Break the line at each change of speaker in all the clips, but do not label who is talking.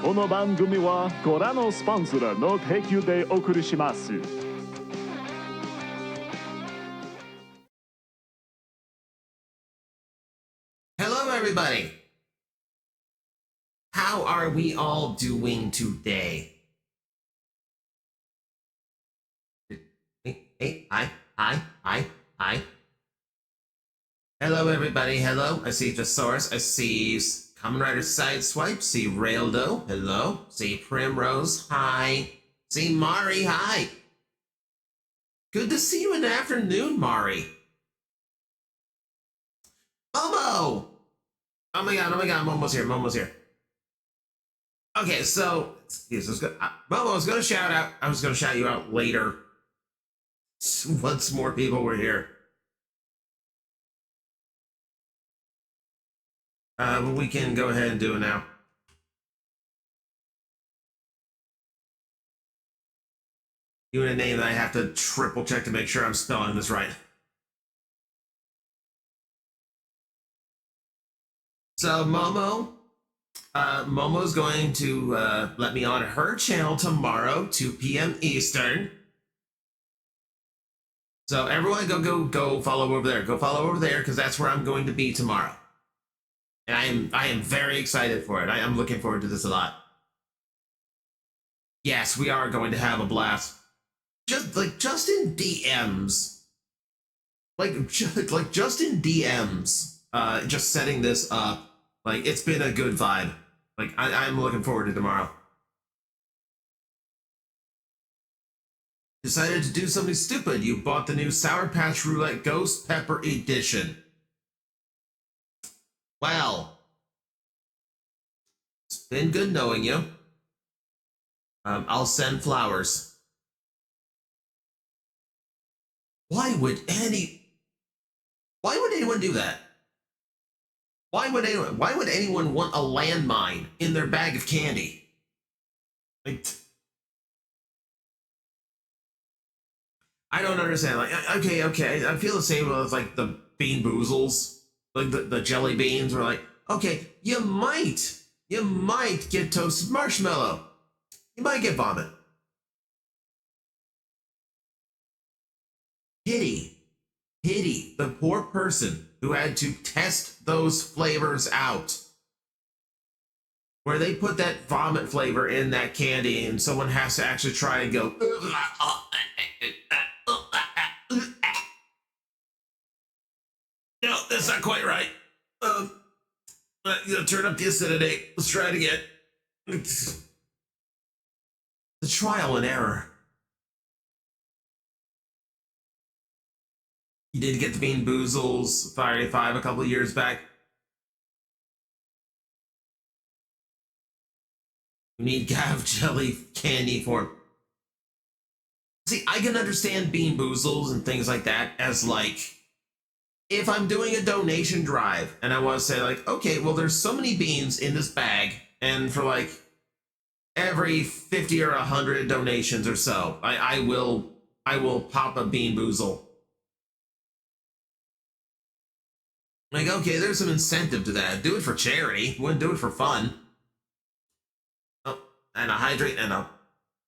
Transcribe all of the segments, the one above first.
この番組はご覧のスポンサーの提供でお送りします。
Hello, everybody. How are we all doing today? Hey, hi. Hello, everybody. Hello. I see Thesaurus. I see Kamen Rider Sideswipe. See Raildo. Hello. See Primrose. Hi. See Mari. Hi. Good to see you in the afternoon, Mari. Momo! Oh my god, Momo's here. Okay, so Momo was gonna shout out. I was gonna shout you out later. Once more people were here. But we can go ahead and do it now. Even a name that I have to triple check to make sure I'm spelling this right. So Momo's going to let me on her channel tomorrow, 2 p.m. Eastern. So everyone go follow over there. Go follow over there because that's where I'm going to be tomorrow. And I am very excited for it. I am looking forward to this a lot. Yes, we are going to have a blast. Just in DMs. Just in DMs. Just setting this up. Like, it's been a good vibe. Like, I'm looking forward to tomorrow. Decided to do something stupid. You bought the new Sour Patch Roulette Ghost Pepper Edition. Well, it's been good knowing you. I'll send flowers. Why would anyone do that? Why would anyone want a landmine in their bag of candy? Like, I don't understand. Like, okay, I feel the same with like the bean boozles. Like the jelly beans were like, okay, you might get toasted marshmallow. You might get vomit. Pity the poor person who had to test those flavors out. Where they put that vomit flavor in that candy and someone has to actually try and go, no, that's not quite right. Turn up the acidity. Let's try it again. The trial and error. You did get the Bean Boozles Fire 5 a couple of years back. You need Gav Jelly candy for. See, I can understand Bean Boozles and things like that as like, if I'm doing a donation drive and I want to say like, okay, well, there's so many beans in this bag, and for like every 50 or 100 donations or so, I will pop a Bean Boozle. Like, okay, there's some incentive to that. Do it for charity. You wouldn't do it for fun. Oh, and a hydrate and a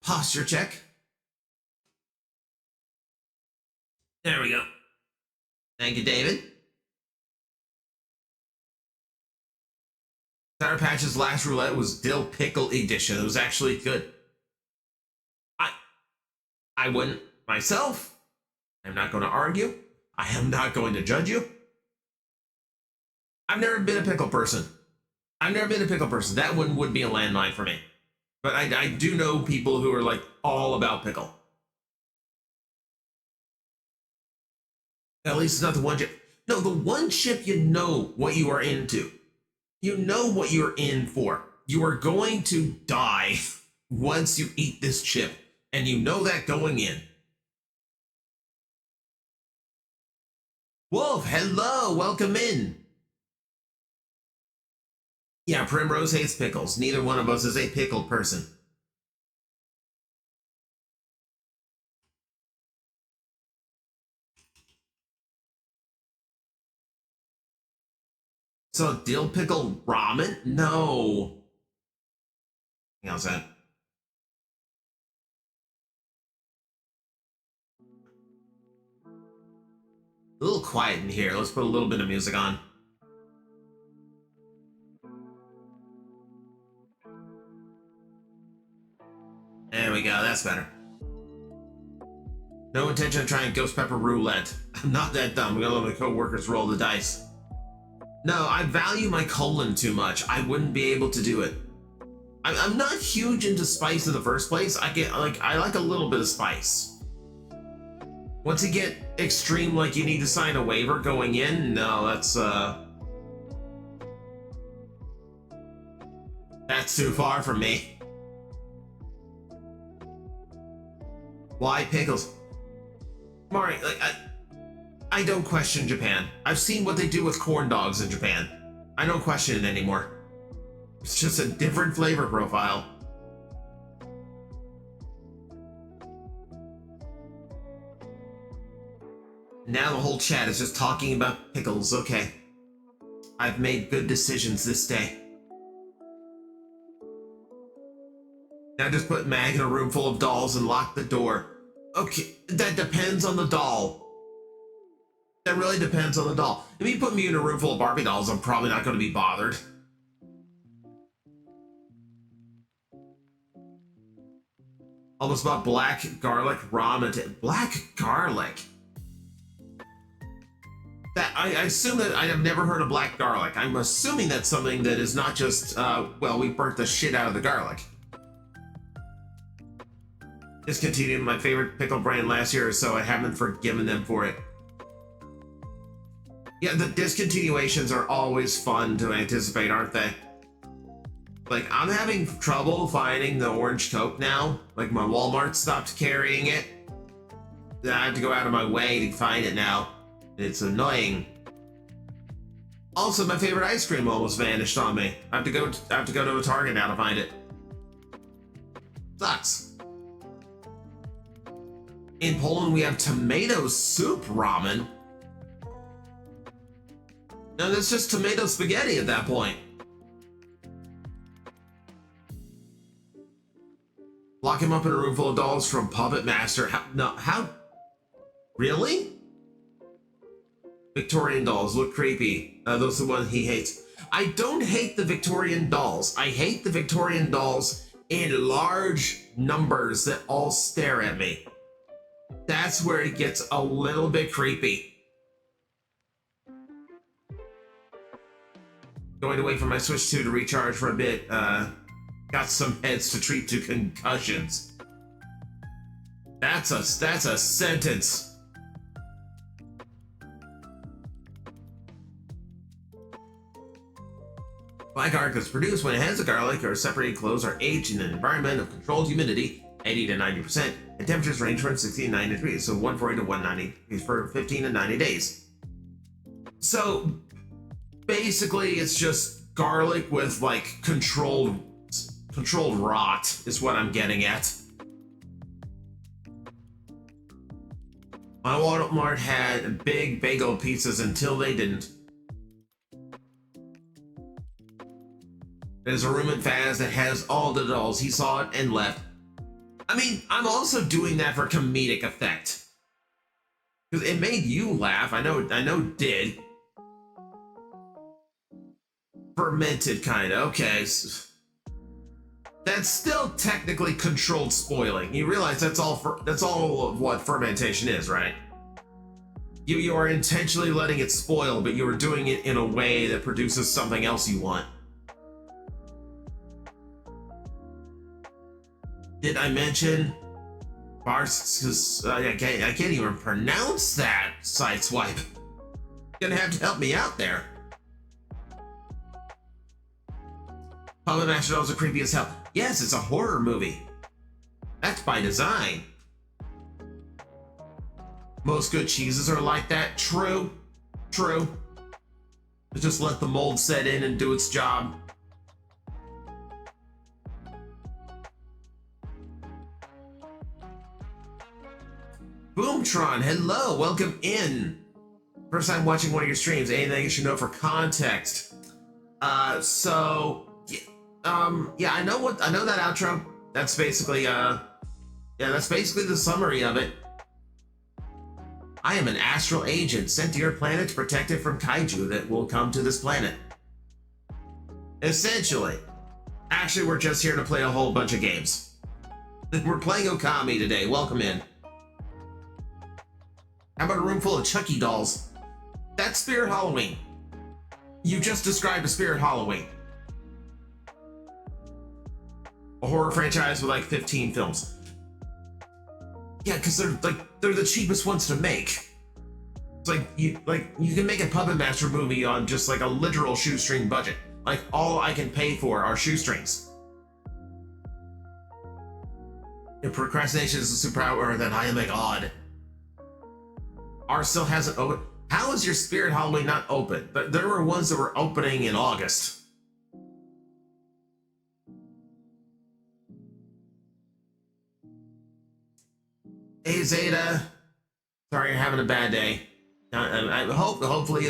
posture check. There we go. Thank you, David. Sour Patch's last roulette was Dill Pickle Edition. It was actually good. I wouldn't myself. I'm not going to argue. I am not going to judge you. I've never been a pickle person. That one would be a landmine for me. But I do know people who are like all about pickle. At least it's not the one chip. No, the one chip you know what you are into. You know what you're in for. You are going to die once you eat this chip. And you know that going in. Wolf, hello, welcome in. Yeah, Primrose hates pickles. Neither one of us is a pickle person. So, dill pickle ramen? No. Hang on a second. A little quiet in here. Let's put a little bit of music on. There we go. That's better. No intention of trying Ghost Pepper Roulette. I'm not that dumb. I'm gonna let my co-workers roll the dice. No, I value my colon too much. I wouldn't be able to do it. I'm not huge into spice in the first place. I like a little bit of spice. Once you get extreme, like you need to sign a waiver going in, no, that's too far from me. Why pickles? Mari, like, I don't question Japan. I've seen what they do with corn dogs in Japan. I don't question it anymore. It's just a different flavor profile. Now the whole chat is just talking about pickles. Okay. I've made good decisions this day. Now just put Mag in a room full of dolls and lock the door. Okay, that depends on the doll. That really depends on the doll. If you put me in a room full of Barbie dolls, I'm probably not going to be bothered. Almost bought black garlic ramen. Black garlic? That I assume that I have never heard of black garlic. I'm assuming that's something that is not just, well, we burnt the shit out of the garlic. Discontinued my favorite pickle brand last year or so. I haven't forgiven them for it. Yeah, the discontinuations are always fun to anticipate, aren't they? Like, I'm having trouble finding the orange Coke now. Like, my Walmart stopped carrying it. I have to go out of my way to find it now. It's annoying. Also, my favorite ice cream almost vanished on me. I have to go to a Target now to find it. Sucks. In Poland, we have tomato soup ramen. No, that's just tomato spaghetti at that point. Lock him up in a room full of dolls from Puppet Master. How? Really? Victorian dolls look creepy. Those are the ones he hates. I don't hate the Victorian dolls. I hate the Victorian dolls in large numbers that all stare at me. That's where it gets a little bit creepy. Going to wait for my Switch 2 to recharge for a bit. Got some heads to treat to concussions. That's a sentence. Black garlic is produced when heads of garlic or separated cloves are aged in an environment of controlled humidity, 80 to 90%, and temperatures range from 60 to 90 degrees, so 140 to 190 degrees for 15 to 90 days. So basically, it's just garlic with like controlled rot is what I'm getting at. My Walmart had big bagel pizzas until they didn't. There's a room in Faz that has all the dolls. He saw it and left. I mean, I'm also doing that for comedic effect. Because it made you laugh. I know it did. Fermented kind of. Okay. That's still technically controlled spoiling. You realize that's all of what fermentation is, right? You are intentionally letting it spoil, but you are doing it in a way that produces something else you want. Did I mention Bars? I can't even pronounce that. Sideswipe. You're gonna have to help me out there. Puppet Master dolls are creepy as hell. Yes, it's a horror movie. That's by design. Most good cheeses are like that. True. Just let the mold set in and do its job. Boomtron, hello, welcome in. First time watching one of your streams. Anything you should know for context? So Yeah, I know that outro. That's basically, that's basically the summary of it. I am an astral agent sent to your planet to protect it from kaiju that will come to this planet. Essentially. Actually, we're just here to play a whole bunch of games. We're playing Okami today. Welcome in. How about a room full of Chucky dolls? That's Spirit Halloween. You just described a Spirit Halloween. A horror franchise with like 15 films. Yeah, because they're the cheapest ones to make. It's you can make a Puppet Master movie on just like a literal shoestring budget. Like all I can pay for are shoestrings. If procrastination is a superpower, then I am a god. Ours still hasn't opened. How is your Spirit Halloween not open? But there were ones that were opening in August. Hey Zeta, sorry you're having a bad day. Hopefully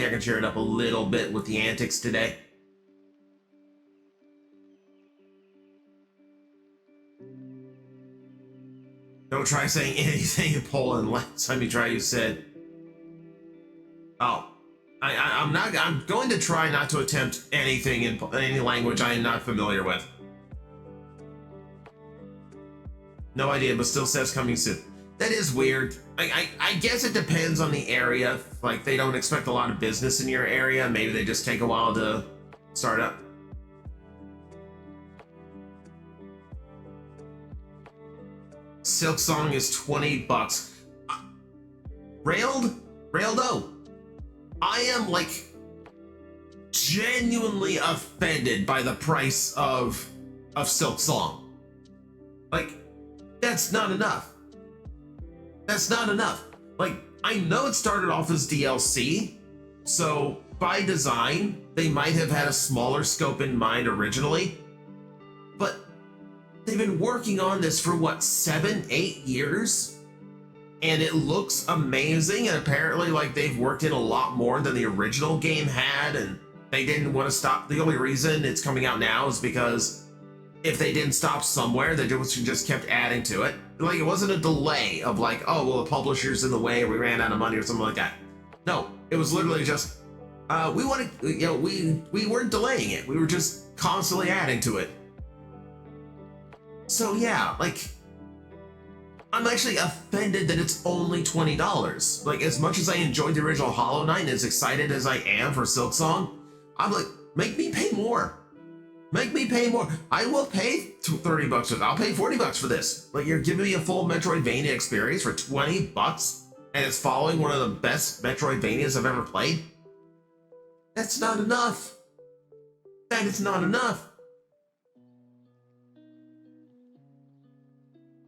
I can cheer it up a little bit with the antics today. Don't try saying anything in Poland. Last time you try, you said, "Oh, I'm going to try not to attempt anything in any language I am not familiar with." No idea, but still says coming soon. That is weird. I guess it depends on the area. Like, they don't expect a lot of business in your area. Maybe they just take a while to start up. Silk Song is $20. Raildo. I am like genuinely offended by the price of Silk Song. Like, that's not enough. That's not enough. Like, I know it started off as DLC, so by design, they might have had a smaller scope in mind originally, but they've been working on this for what, 7-8 years? And it looks amazing, and apparently like they've worked in a lot more than the original game had, and they didn't want to stop. The only reason it's coming out now is because if they didn't stop somewhere, they just kept adding to it. Like, it wasn't a delay of like, oh, well, the publisher's in the way, or we ran out of money or something like that. No, it was literally just, we wanted, we weren't delaying it. We were just constantly adding to it. So yeah, like, I'm actually offended that it's only $20. Like, as much as I enjoyed the original Hollow Knight and as excited as I am for Silk Song, I'm like, make me pay more. Make me pay more. I will pay $30 for this. I'll pay $40 for this. Like, you're giving me a full Metroidvania experience for $20, and it's following one of the best Metroidvanias I've ever played? That's not enough. That is not enough.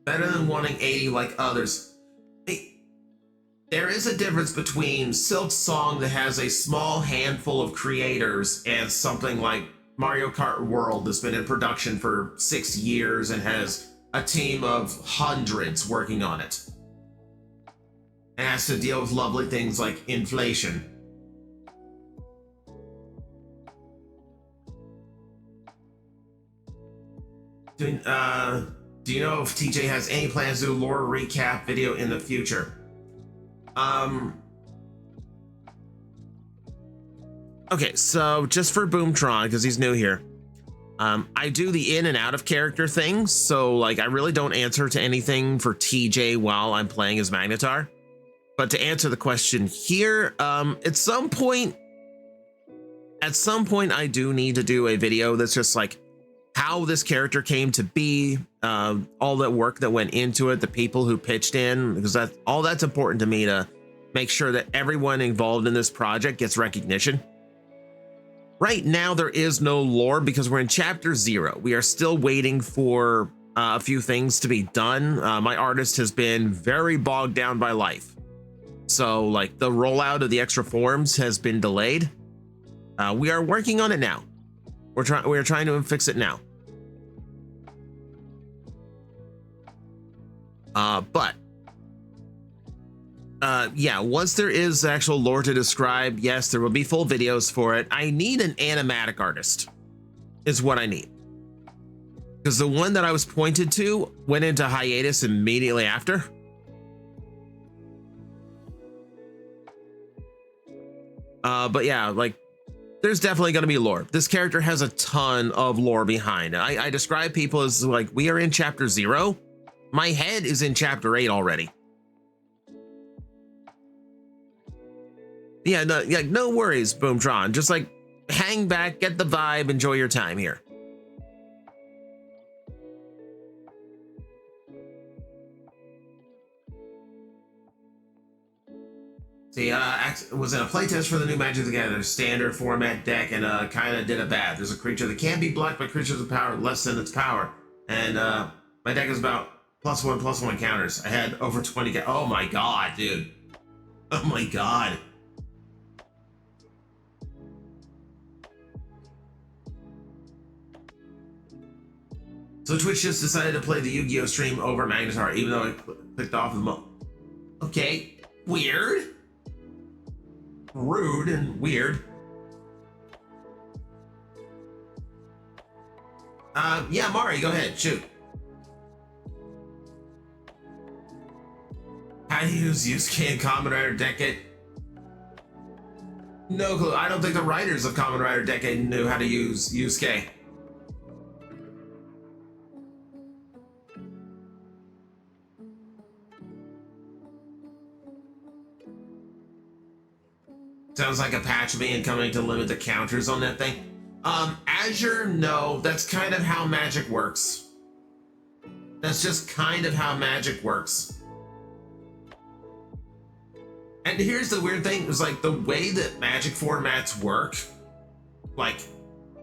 Better than wanting 80 like others. There is a difference between Silk Song that has a small handful of creators and something like Mario Kart World that's been in production for 6 years and has a team of hundreds working on it. And has to deal with lovely things like inflation. Do you know if TJ has any plans to do a lore recap video in the future? Okay, so just for Boomtron, because he's new here, I do the in and out of character things, so like I really don't answer to anything for TJ while I'm playing as Magnetar. But to answer the question here, at some point I do need to do a video that's just like how this character came to be, all that work that went into it, the people who pitched in, because that's important to me to make sure that everyone involved in this project gets recognition. Right now, there is no lore because we're in chapter 0. We are still waiting for a few things to be done. My artist has been very bogged down by life. So like the rollout of the extra forms has been delayed. We are working on it now. We're trying to fix it now. Yeah, once there is actual lore to describe, yes, there will be full videos for it. I need an animatic artist. is what I need. Because the one that I was pointed to went into hiatus immediately after. But yeah, like, there's definitely going to be lore. This character has a ton of lore behind it. I describe people as like, we are in chapter 0. My head is in chapter 8 already. Yeah, no worries, Boomtron. Just like hang back, get the vibe, enjoy your time here. See, was in a playtest for the new Magic the Gathering standard format deck, and kind of did a bad. There's a creature that can be blocked by creatures with power less than its power, and my deck is about +1/+1 counters. I had over 20. Oh my god, dude! Oh my god! So Twitch just decided to play the Yu-Gi-Oh stream over Magnetar, even though I clicked off the Okay, weird. Rude and weird. Yeah, Mari, go ahead, shoot. How do you use Yusuke in Kamen Rider Decade? No clue. I don't think the writers of Kamen Rider Decade knew how to use Yusuke. Sounds like a patch being coming to limit the counters on that thing. Azure, no, that's kind of how Magic works. That's just kind of how Magic works. And here's the weird thing, is like the way that Magic formats work, like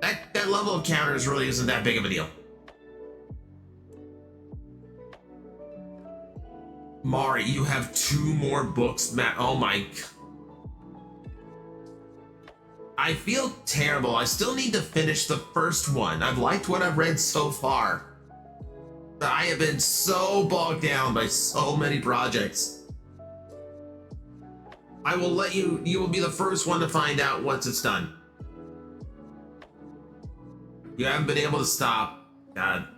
that level of counters really isn't that big of a deal. Mari, you have 2 more books, Matt. Oh my god. I feel terrible. I still need to finish the first one. I've liked what I've read so far. But I have been so bogged down by so many projects. I will let you will be the first one to find out once it's done. You haven't been able to stop. God.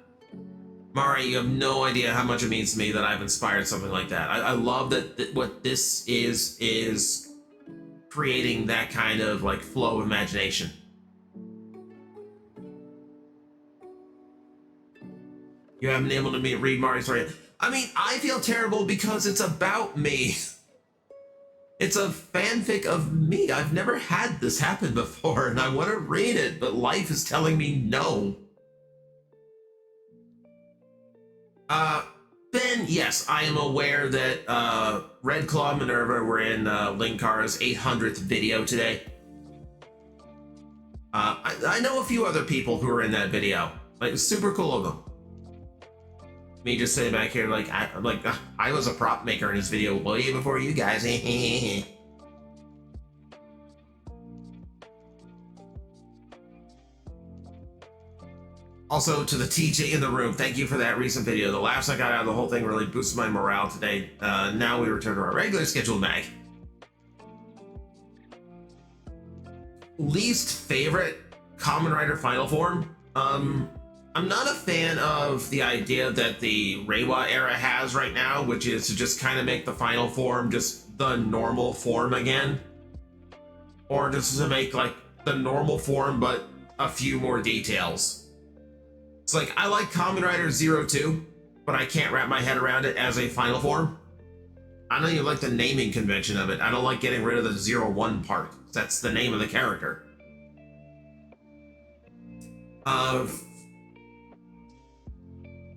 Mari, you have no idea how much it means to me that I've inspired something like that. I love that what this is creating that kind of like flow of imagination. You haven't been able to read Mari's story. I mean, I feel terrible because it's about me. It's a fanfic of me. I've never had this happen before, and I want to read it, but life is telling me no. Ben, yes, I am aware that Red Claw and Minerva were in Linkar's 800th video today. I know a few other people who were in that video. Like, it's super cool of them. Me just sitting back here like I was a prop maker in this video way before you guys. Also, to the TJ in the room, thank you for that recent video. The laughs I got out of the whole thing really boosted my morale today. Now we return to our regular scheduled mag. Least favorite Kamen Rider Final Form? I'm not a fan of the idea that the Reiwa era has right now, which is to just kind of make the final form just the normal form again. Or just to make like the normal form, but a few more details. It's like, I like Kamen Rider 02, but I can't wrap my head around it as a final form. I don't even like the naming convention of it. I don't like getting rid of the 01 part. That's the name of the character.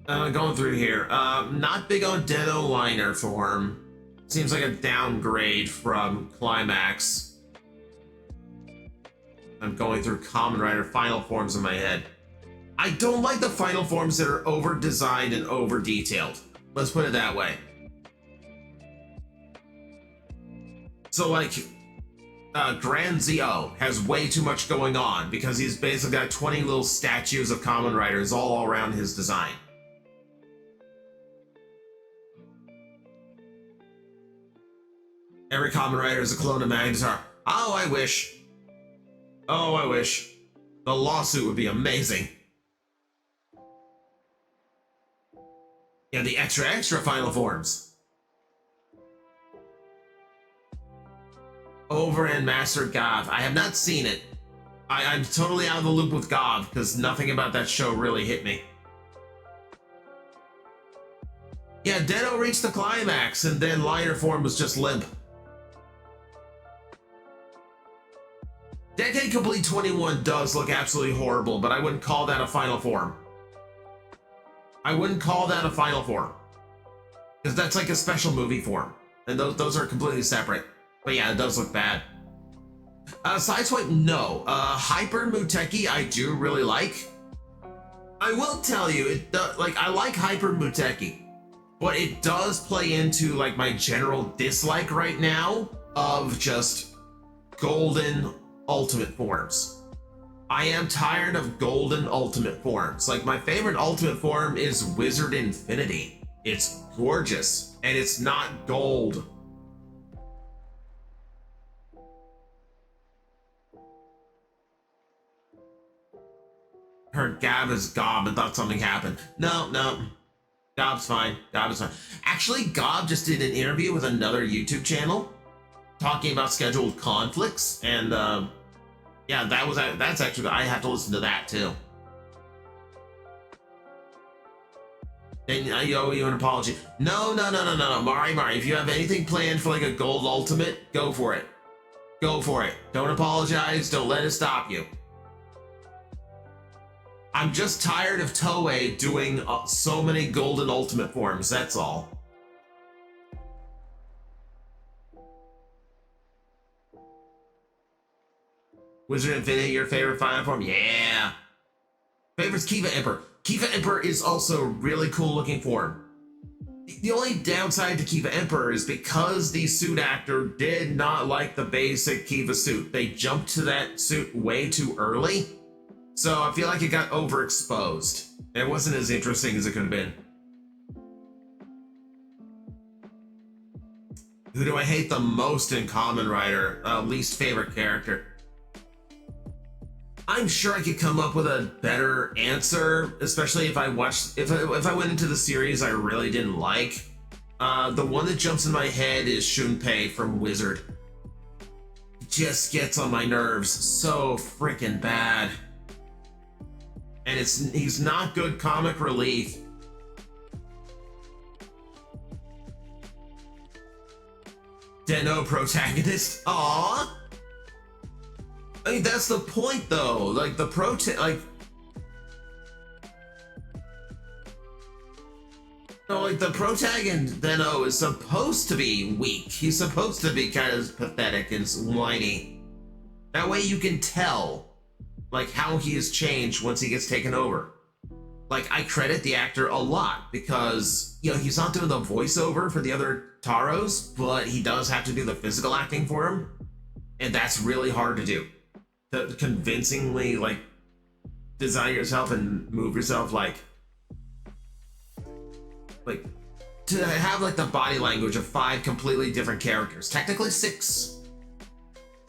Going through here. Not big on Deno Liner form. Seems like a downgrade from Climax. I'm going through Kamen Rider final forms in my head. I don't like the final forms that are over-designed and over-detailed. Let's put it that way. So, like, Grand Zio has way too much going on because he's basically got 20 little statues of Kamen Riders all around his design. Every Kamen Rider is a clone of Magnetar. Oh, I wish. Oh, I wish. The lawsuit would be amazing. Yeah, the extra final forms. Over and Master Gav. I have not seen it. I'm totally out of the loop with Gav because nothing about that show really hit me. Yeah, Den-O reached the climax and then liner form was just limp. Decade Complete 21 does look absolutely horrible, but I wouldn't call that a final form. I wouldn't call that a final form. Because that's like a special movie form. And those are completely separate. But yeah, it does look bad. Sideswipe, no. Hyper Muteki, I do really like. I will tell you, I like Hyper Muteki. But it does play into like my general dislike right now of just golden ultimate forms. I am tired of golden ultimate forms. Like my favorite ultimate form is Wizard Infinity. It's gorgeous and it's not gold. Heard Gab is Gob and thought something happened. No. Gob's fine. Gob is fine. Actually, Gob just did an interview with another YouTube channel talking about scheduled conflicts, and yeah, that's actually, I have to listen to that too. And I owe you an apology. No, Mari, if you have anything planned for like a gold ultimate, go for it. Go for it. Don't apologize. Don't let it stop you. I'm just tired of Toei doing so many golden ultimate forms, that's all. Wizard Infinity, your favorite final form? Yeah. Favorite's Kiva Emperor. Kiva Emperor is also a really cool looking form. The only downside to Kiva Emperor is because the suit actor did not like the basic Kiva suit. They jumped to that suit way too early. So I feel like it got overexposed. It wasn't as interesting as it could have been. Who do I hate the most in Kamen Rider? Least favorite character. I'm sure I could come up with a better answer, especially if I watched, if I went into the series I really didn't like. The one that jumps in my head is Shunpei from Wizard. It just gets on my nerves so freaking bad. And he's not good comic relief. Den-O protagonist. Aww. I mean, that's the point though. Like the the protagonist Den-O is supposed to be weak. He's supposed to be kind of pathetic and whiny. That way you can tell like how he has changed once he gets taken over. Like I credit the actor a lot because, you know, he's not doing the voiceover for the other Taros, but he does have to do the physical acting for him. And that's really hard to do. To convincingly like design yourself and move yourself like to have like the body language of 5 completely different characters. Technically 6.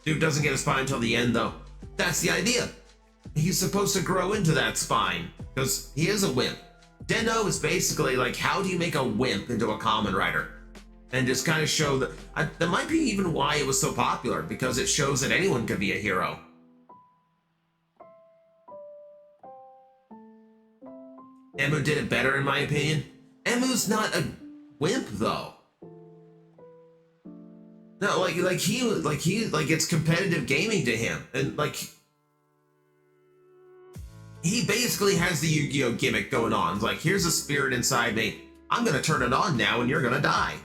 Dude doesn't get a spine until the end though. That's the idea. He's supposed to grow into that spine because he is a wimp. Den-O is basically like, how do you make a wimp into a Kamen Rider? And just kind of show that, that might be even why it was so popular, because it shows that anyone can be a hero. Emu did it better in my opinion. Emu's not a wimp though. No, like it's competitive gaming to him, and like he basically has the Yu-Gi-Oh gimmick going on. It's like, here's a spirit inside me. I'm gonna turn it on now, and you're gonna die.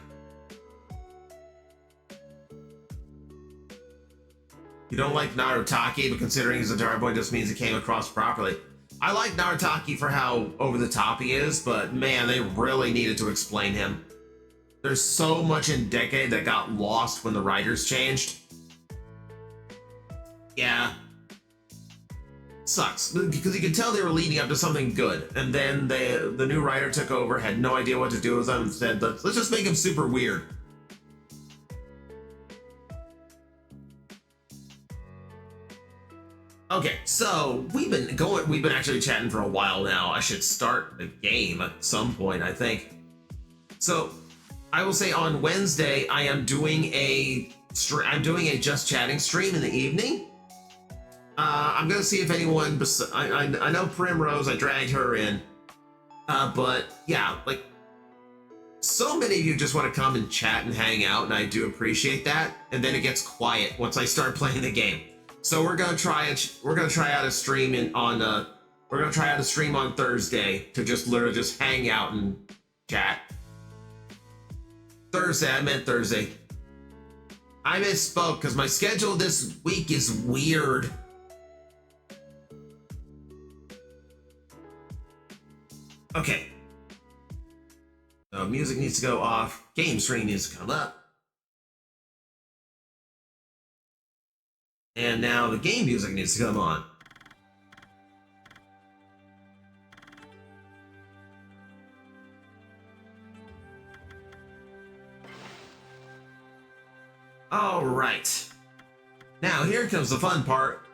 You don't like Narutaki, but considering he's a Dara boy just means he came across properly. I like Narutaki for how over the top he is, but man, they really needed to explain him. There's so much in Decade that got lost when the writers changed. Yeah. Sucks, because you could tell they were leading up to something good, and then the new writer took over, had no idea what to do with them, and said, let's just make him super weird. Okay, so we've been actually chatting for a while now. I should start the game at some point, I think. So I will say on Wednesday I am doing a just chatting stream in the evening. I'm gonna see if anyone. I know Primrose. I dragged her in, but yeah, like so many of you just want to come and chat and hang out, and I do appreciate that. And then it gets quiet once I start playing the game. So we're gonna try it. We're gonna try out a stream We're gonna try out a stream on Thursday to just literally just hang out and chat. Thursday, I meant Thursday. I misspoke because my schedule this week is weird. Okay. So music needs to go off. Game stream needs to come up. And now the game music needs to come on. All right. Now here comes the fun part.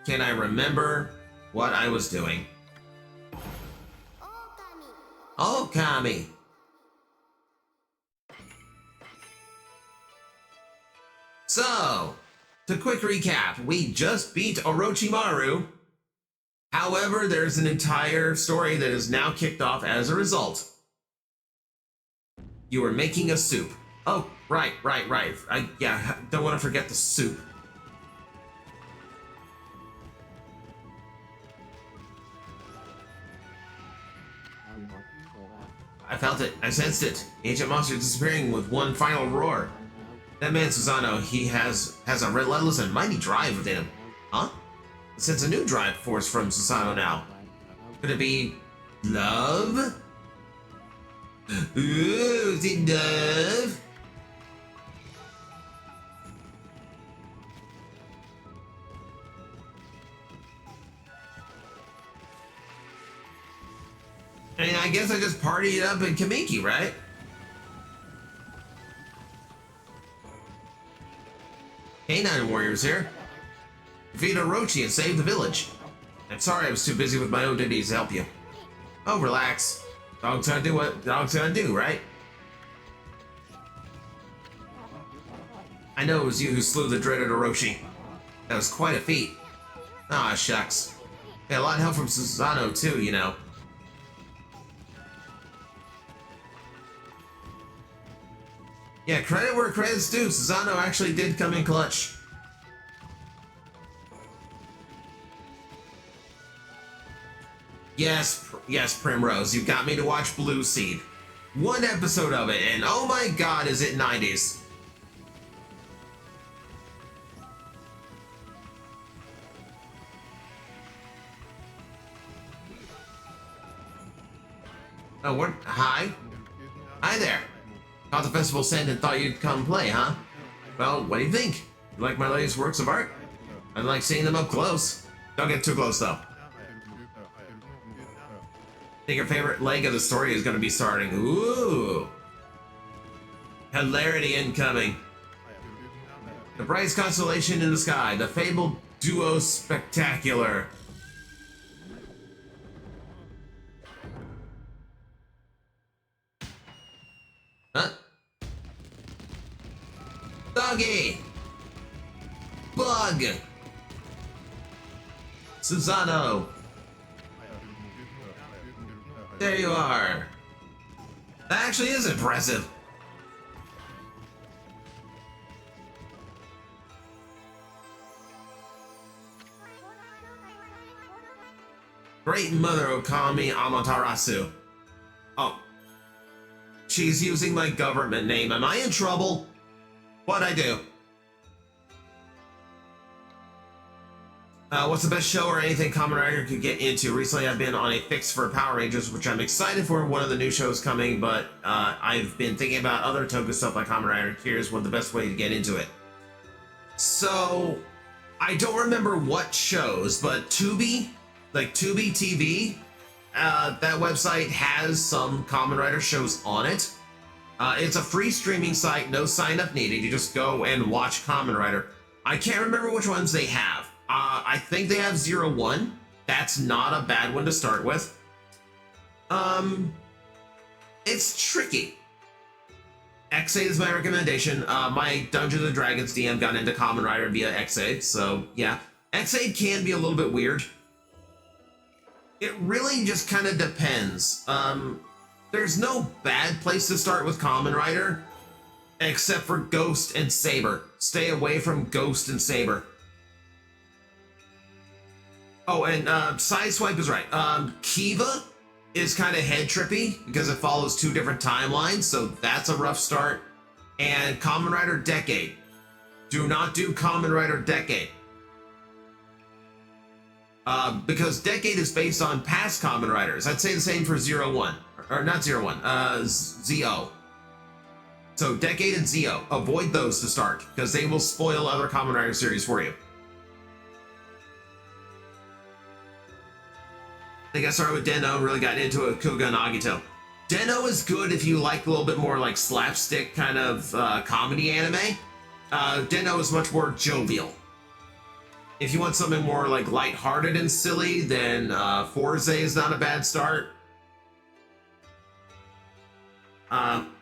Can I remember what I was doing? Okami. So, to quick recap, we just beat Orochimaru. However, there's an entire story that is now kicked off as a result. You were making a soup. Oh, right. Yeah, don't want to forget the soup. I felt it. I sensed it. Ancient monster disappearing with one final roar. That man Susano, he has a relentless and mighty drive within him. Huh? I sense a new drive force from Susano now. Could it be love? Ooh, is it love? I mean, I guess I just partied up in Kamiki, right? K9 warriors here. Defeat Orochi and save the village. I'm sorry I was too busy with my own duties to help you. Oh, relax. Dog's gonna do what dog's gonna do, right? I know it was you who slew the dreaded Orochi. That was quite a feat. Ah, shucks. Got a lot of help from Susano too, you know. Yeah, credit where credit's due. Susano actually did come in clutch. Yes, Primrose, you got me to watch Blue Seed. One episode of it, and oh my god, is it 90s. Oh, what? Hi? Hi there. Caught the festival scent and thought you'd come play, huh? Well, what do you think? You like my latest works of art? I like seeing them up close. Don't get too close, though. I think your favorite leg of the story is going to be starting. Ooh! Hilarity incoming. The brightest constellation in the sky. The fabled duo spectacular. Huh? Doggy! Bug! Susano! There you are! That actually is impressive! Great Mother Okami Amaterasu. Oh. She's using my government name. Am I in trouble? What'd I do? What's the best show or anything Kamen Rider could get into? Recently I've been on a fix for Power Rangers, which I'm excited for. One of the new shows coming, but I've been thinking about other Toku stuff like Kamen Rider. Here's what the best way to get into it. So, I don't remember what shows, but Tubi, like Tubi TV, that website has some Kamen Rider shows on it. It's a free streaming site, no sign up needed. You just go and watch Kamen Rider. I can't remember which ones they have. I think they have 01. That's not a bad one to start with. It's tricky. X8 is my recommendation. My Dungeons and Dragons DM got into Kamen Rider via X8, so yeah. X8 can be a little bit weird. It really just kind of depends. There's no bad place to start with Kamen Rider, except for Ghost and Saber. Stay away from Ghost and Saber. Oh, and Sideswipe is right. Kiva is kind of head trippy because it follows 2 different timelines, so that's a rough start. And Kamen Rider Decade. Do not do Kamen Rider Decade. Because Decade is based on past Kamen Riders. I'd say the same for 01. Or not 01, ZO. So Decade and ZO. Avoid those to start, because they will spoil other Kamen Rider series for you. I think I started with Den-O and really got into a Kuga and Agito. Den-O is good if you like a little bit more like slapstick kind of comedy anime. Den-O is much more jovial. If you want something more like lighthearted and silly, then Forze is not a bad start.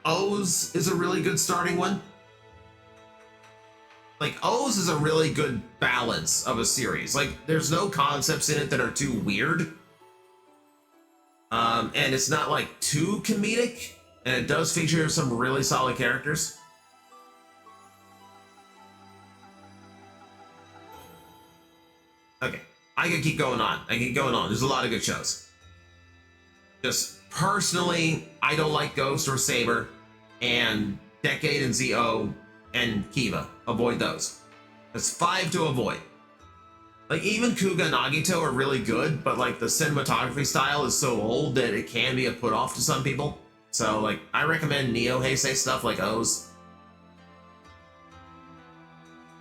O's is a really good starting one. Like, O's is a really good balance of a series. Like, there's no concepts in it that are too weird. And it's not like too comedic, and it does feature some really solid characters. Okay, I can keep going on. There's a lot of good shows. Just personally, I don't like Ghost or Saber, and Decade and ZO and Kiva. Avoid those. That's 5 to avoid. Like, even Kuga and Agito are really good, but like the cinematography style is so old that it can be a put off to some people. So like, I recommend Neo Heisei stuff like O's.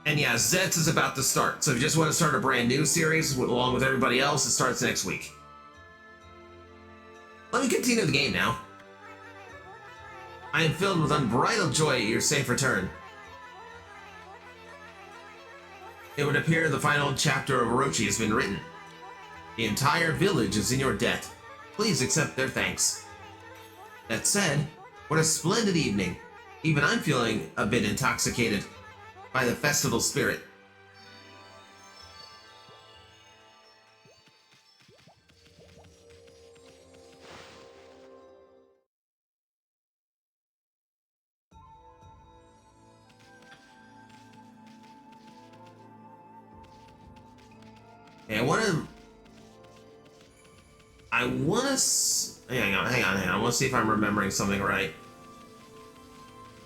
And yeah, Zets is about to start. So if you just want to start a brand new series along with everybody else, it starts next week. Let me continue the game now. I am filled with unbridled joy at your safe return. It would appear the final chapter of Orochi has been written. The entire village is in your debt. Please accept their thanks. That said, what a splendid evening. Even I'm feeling a bit intoxicated by the festival spirit. Okay, hang on. I want to see if I'm remembering something right.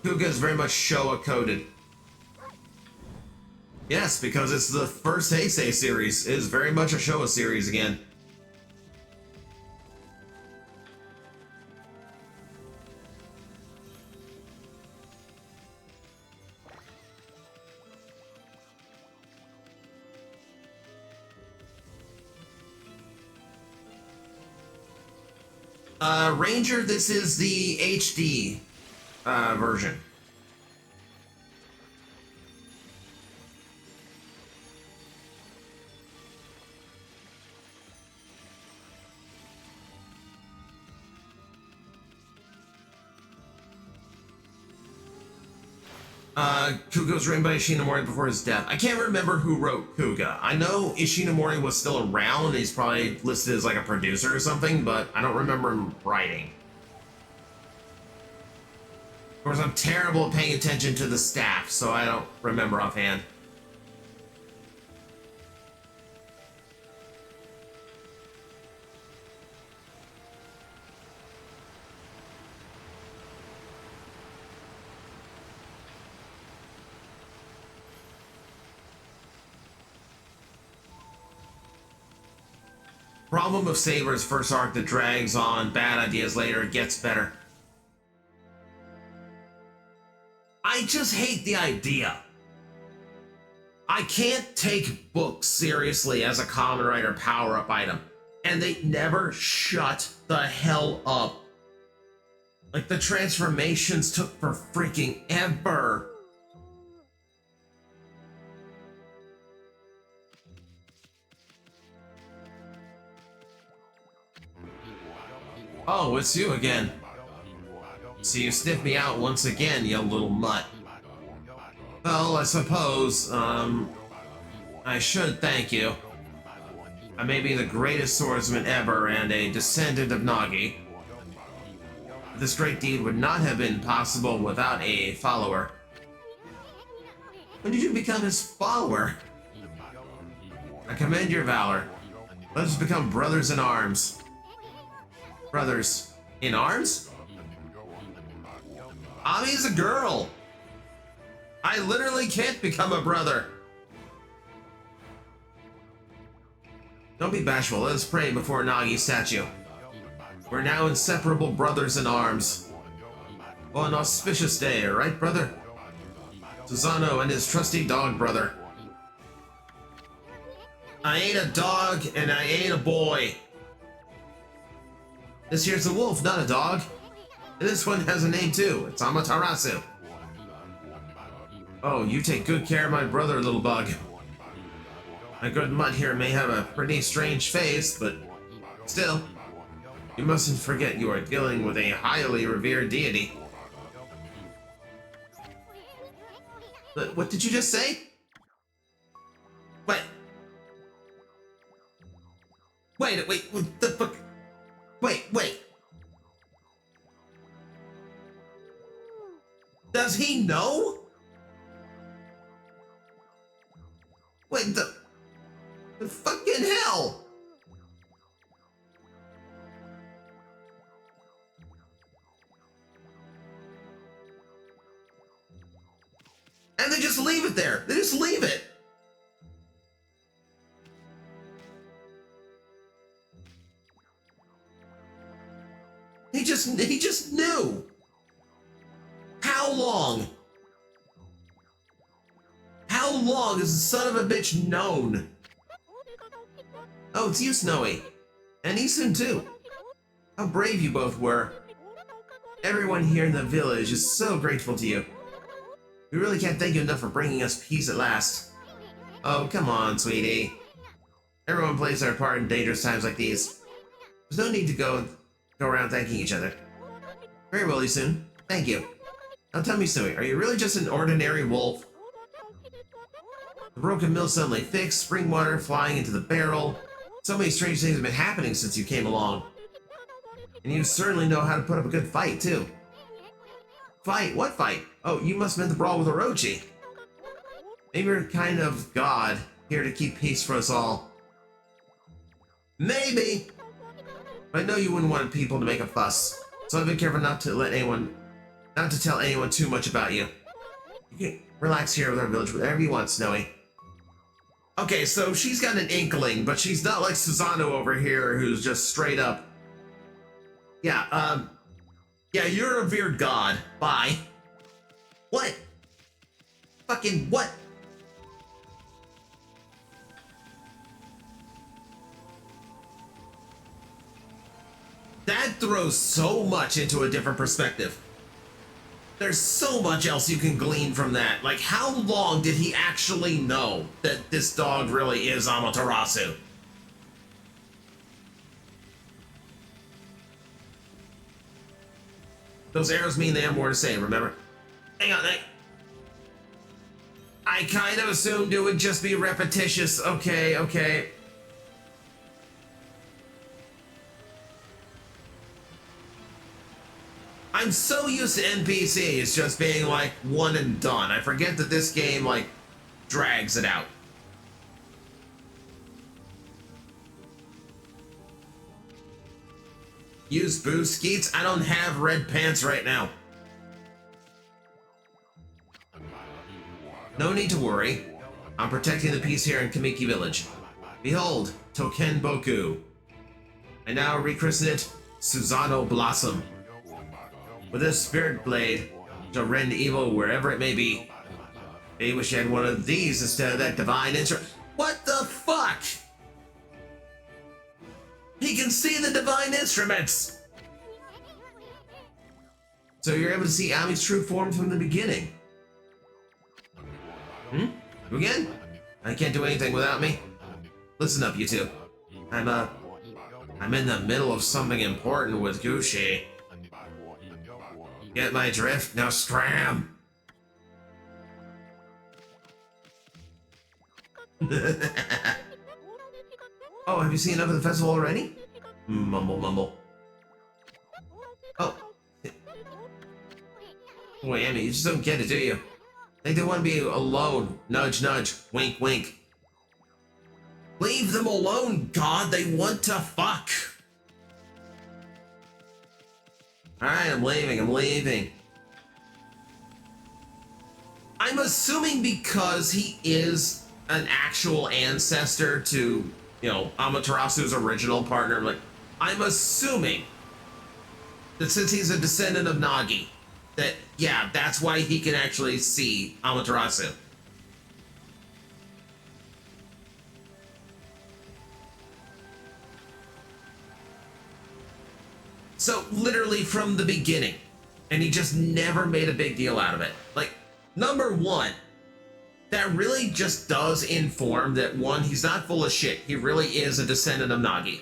Kuga is very much Showa coded. Yes, because it's the first Heisei series. It is very much a Showa series again. Ranger, this is the HD version. Kuga was written by Ishinomori before his death. I can't remember who wrote Kuga. I know Ishinomori was still around. He's probably listed as like a producer or something, but I don't remember him writing. Of course, I'm terrible at paying attention to the staff, so I don't remember offhand. Problem of Saber's first arc that drags on, bad ideas later, it gets better. I just hate the idea. I can't take books seriously as a Kamen Rider power-up item, and they never shut the hell up. Like, the transformations took for freaking ever. Oh, it's you again. So you sniffed me out once again, you little mutt. Well, I suppose, I should thank you. I may be the greatest swordsman ever and a descendant of Nagi. This great deed would not have been possible without a follower. When did you become his follower? I commend your valor. Let us become brothers in arms. Brothers in arms? Ami's a girl! I literally can't become a brother! Don't be bashful, let us pray before Nagi's statue. We're now inseparable brothers in arms. Well, an auspicious day, right, brother? Susano and his trusty dog brother. I ain't a dog, and I ain't a boy. This here's a wolf, not a dog. And this one has a name too. It's Amaterasu. Oh, you take good care of my brother, little bug. My good mutt here may have a pretty strange face, but still, you mustn't forget you are dealing with a highly revered deity. But what did you just say? What? Wait, what the fuck? Wait. Does he know? Wait, the fucking hell! And they just leave it there. They just leave it. He just knew. How long? How long has the son of a bitch known? Oh, it's you, Snowy. And Isun, too. How brave you both were. Everyone here in the village is so grateful to you. We really can't thank you enough for bringing us peace at last. Oh, come on, sweetie. Everyone plays their part in dangerous times like these. There's no need to go around thanking each other. Very well, Isun. Thank you. Now tell me, Snowy, are you really just an ordinary wolf? The broken mill suddenly fixed, spring water flying into the barrel. So many strange things have been happening since you came along. And you certainly know how to put up a good fight, too. Fight? What fight? Oh, you must have meant the brawl with Orochi. Maybe you're kind of god, here to keep peace for us all. Maybe! But I know you wouldn't want people to make a fuss, so I've been careful not to tell anyone too much about you. You can relax here with our village, whatever you want, Snowy. Okay, so she's got an inkling, but she's not like Susano over here, who's just straight up. Yeah, you're a revered god. Bye. What? Fucking what? That throws so much into a different perspective. There's so much else you can glean from that. Like, how long did he actually know that this dog really is Amaterasu? Those arrows mean they have more to say, remember? Hang on, I kind of assumed it would just be repetitious. Okay. I'm so used to NPCs just being like one and done. I forget that this game like drags it out. Use boost skeets? I don't have red pants right now. No need to worry. I'm protecting the peace here in Kamiki Village. Behold, Token Boku. I now rechristen it Susano Blossom. With this spirit blade to rend evil wherever it may be. I wish I had one of these instead of that divine instrument. What the fuck? He can see the divine instruments! So you're able to see Ami's true form from the beginning. You again? I can't do anything without me. Listen up, you two. I'm I'm in the middle of something important with Gucci. Get my drift? Now scram! Oh, have you seen enough of the festival already? Mumble, mumble. Oh. Wait, Amy, you just don't get it, do you? They want to be alone. Nudge, nudge. Wink, wink. Leave them alone, God. They want to fuck. Alright, I'm leaving. I'm assuming because he is an actual ancestor to, you know, Amaterasu's original partner, like, I'm assuming that since he's a descendant of Nagi, that, yeah, that's why he can actually see Amaterasu. So, literally from the beginning, and he just never made a big deal out of it. Like, number one, that really just does inform that, one, he's not full of shit. He really is a descendant of Nagi.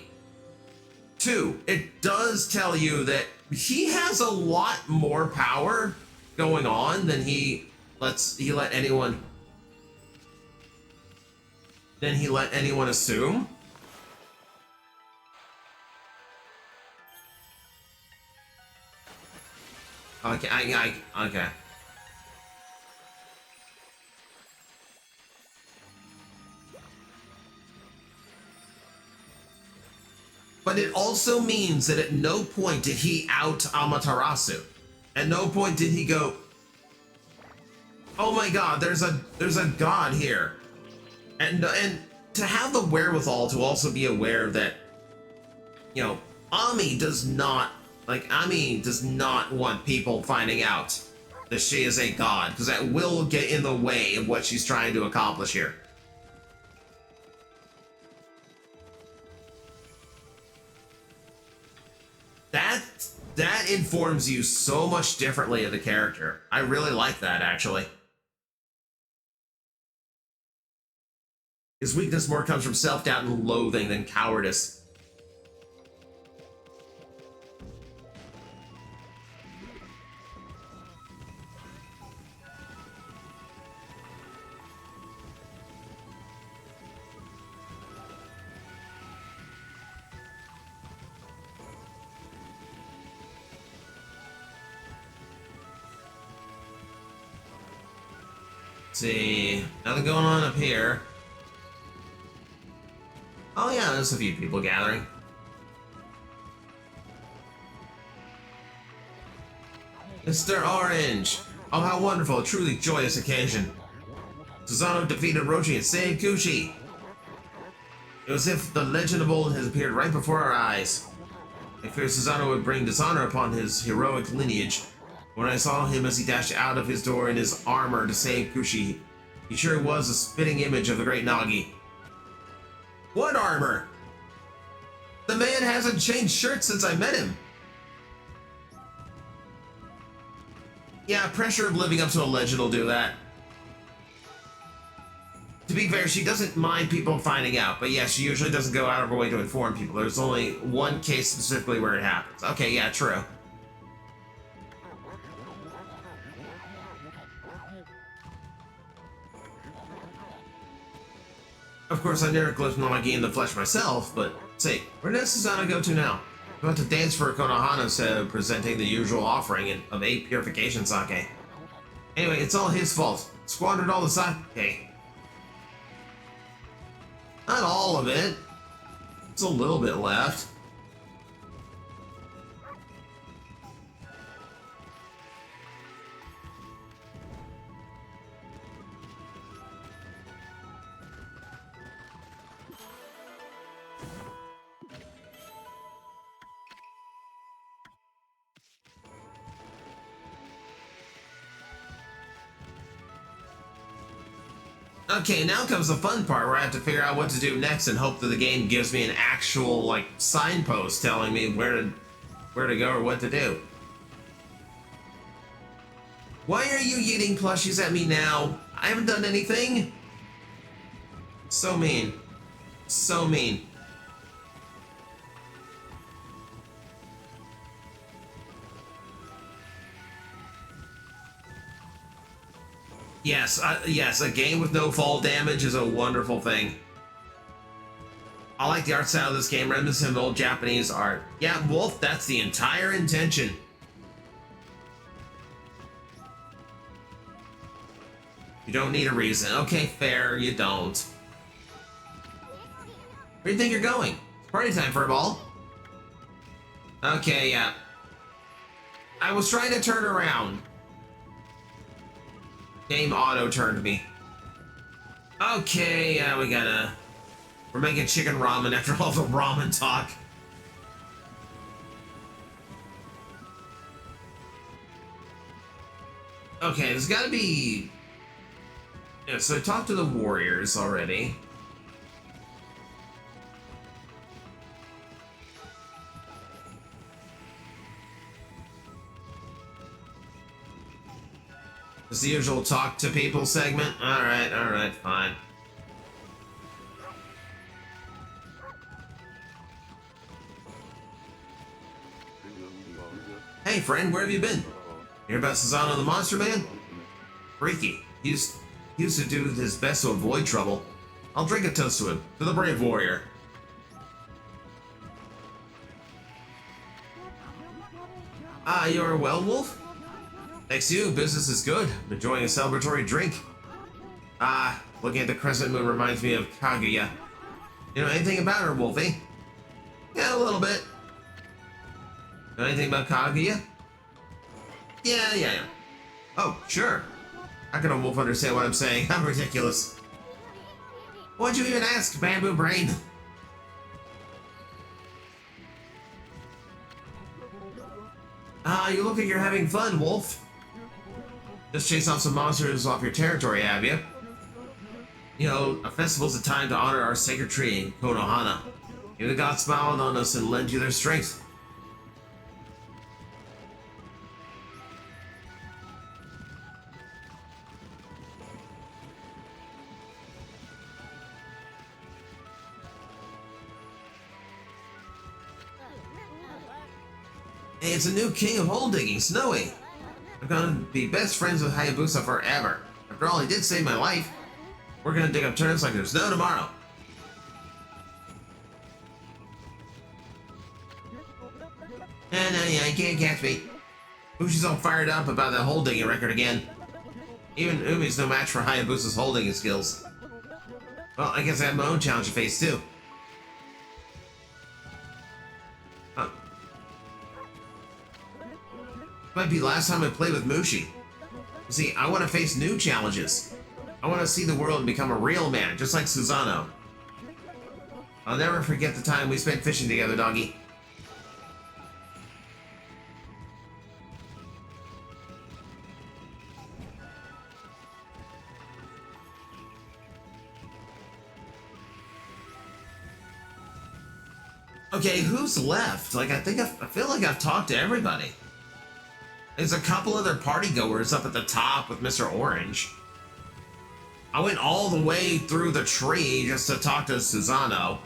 Two, it does tell you that he has a lot more power going on than he let anyone assume. Okay, okay. But it also means that at no point did he out Amaterasu. At no point did he go, oh my god, there's a god here. And to have the wherewithal to also be aware that, you know, Ami does not want people finding out that she is a god, because that will get in the way of what she's trying to accomplish here. That informs you so much differently of the character. I really like that, actually. His weakness more comes from self-doubt and loathing than cowardice. See, nothing going on up here. Oh yeah, there's a few people gathering. Mr. Orange! Oh, how wonderful, a truly joyous occasion. Susanoo defeated Rochi and saved Kushi. It was as if the legend of old has appeared right before our eyes. I feared Susanoo would bring dishonor upon his heroic lineage. When I saw him as he dashed out of his door in his armor to save Kushi, he sure was a spitting image of the great Nagi. What armor? The man hasn't changed shirts since I met him. Yeah, pressure of living up to a legend will do that. To be fair, she doesn't mind people finding out, but yeah, she usually doesn't go out of her way to inform people. There's only one case specifically where it happens. Okay, yeah, true. Of course, I never glimpsed Nagi in the flesh myself, but say, where does Susanoo go to now? I'm about to dance for Konohana, presenting the usual offering of 8 purification sake. Anyway, it's all his fault. Squandered all the sake. Not all of it. There's a little bit left. Okay, now comes the fun part where I have to figure out what to do next and hope that the game gives me an actual, like, signpost telling me where to go or what to do. Why are you yeeting plushies at me now? I haven't done anything. So mean. So mean. Yes, a game with no fall damage is a wonderful thing. I like the art style of this game, reminiscent of old Japanese art. Yeah, Wolf, that's the entire intention. You don't need a reason. Okay, fair, you don't. Where do you think you're going? It's party time for a ball. Okay, yeah. I was trying to turn around. Game auto-turned me. Okay, yeah, we're making chicken ramen after all the ramen talk. Okay, there's gotta be... Yeah, so I talked to the warriors already. It's the usual talk to people segment. Alright, fine. Hey friend, where have you been? Hear about Susanoo the Monster Man? Freaky. He used to do his best to avoid trouble. I'll drink a toast to him. To the brave warrior. Ah, you're well, Wolf? Thanks to you, business is good. I'm enjoying a celebratory drink. Ah, looking at the crescent moon reminds me of Kaguya. You know anything about her, Wolfie? Yeah, a little bit. Know anything about Kaguya? Yeah. Oh, sure. How can a wolf understand what I'm saying? I'm ridiculous. What'd you even ask, bamboo brain? Ah, you look like you're having fun, Wolf. Just chase off some monsters off your territory, have you? You know, a festival's a time to honor our sacred tree in Konohana. May the gods smile on us and lend you their strength. Hey, it's a new king of hole digging, Snowy. I'm gonna be best friends with Hayabusa forever. After all, he did save my life. We're gonna dig up turnips like there's no tomorrow. No, you can't catch me. Bushi's all fired up about that hole digging record again. Even Umi's no match for Hayabusa's hole digging skills. Well, I guess I have my own challenge to face too. Might be the last time I played with Mushi. You see, I want to face new challenges. I want to see the world and become a real man, just like Susanoo. I'll never forget the time we spent fishing together, doggy. Okay, who's left? Like, I feel like I've talked to everybody. There's a couple other party goers up at the top with Mr. Orange. I went all the way through the tree just to talk to Susanoo.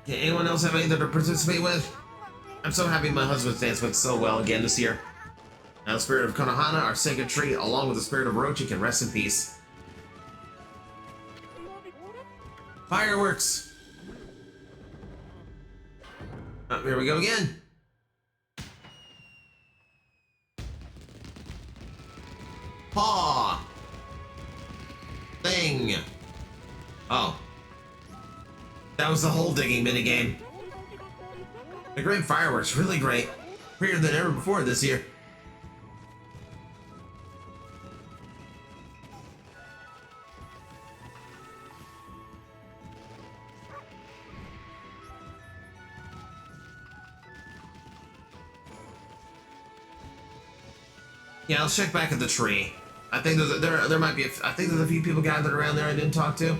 Okay, anyone else have anything to participate with? I'm so happy my husband's dance went so well again this year. Now the spirit of Konohana, our sacred tree, along with the spirit of Orochi, can rest in peace. Fireworks! Oh, here we go again. Paw! Thing! Oh. That was the hole digging minigame. The great fireworks, really great. Greater than ever before this year. Yeah, I'll check back at the tree. I think there might be I think there's a few people gathered around there I didn't talk to.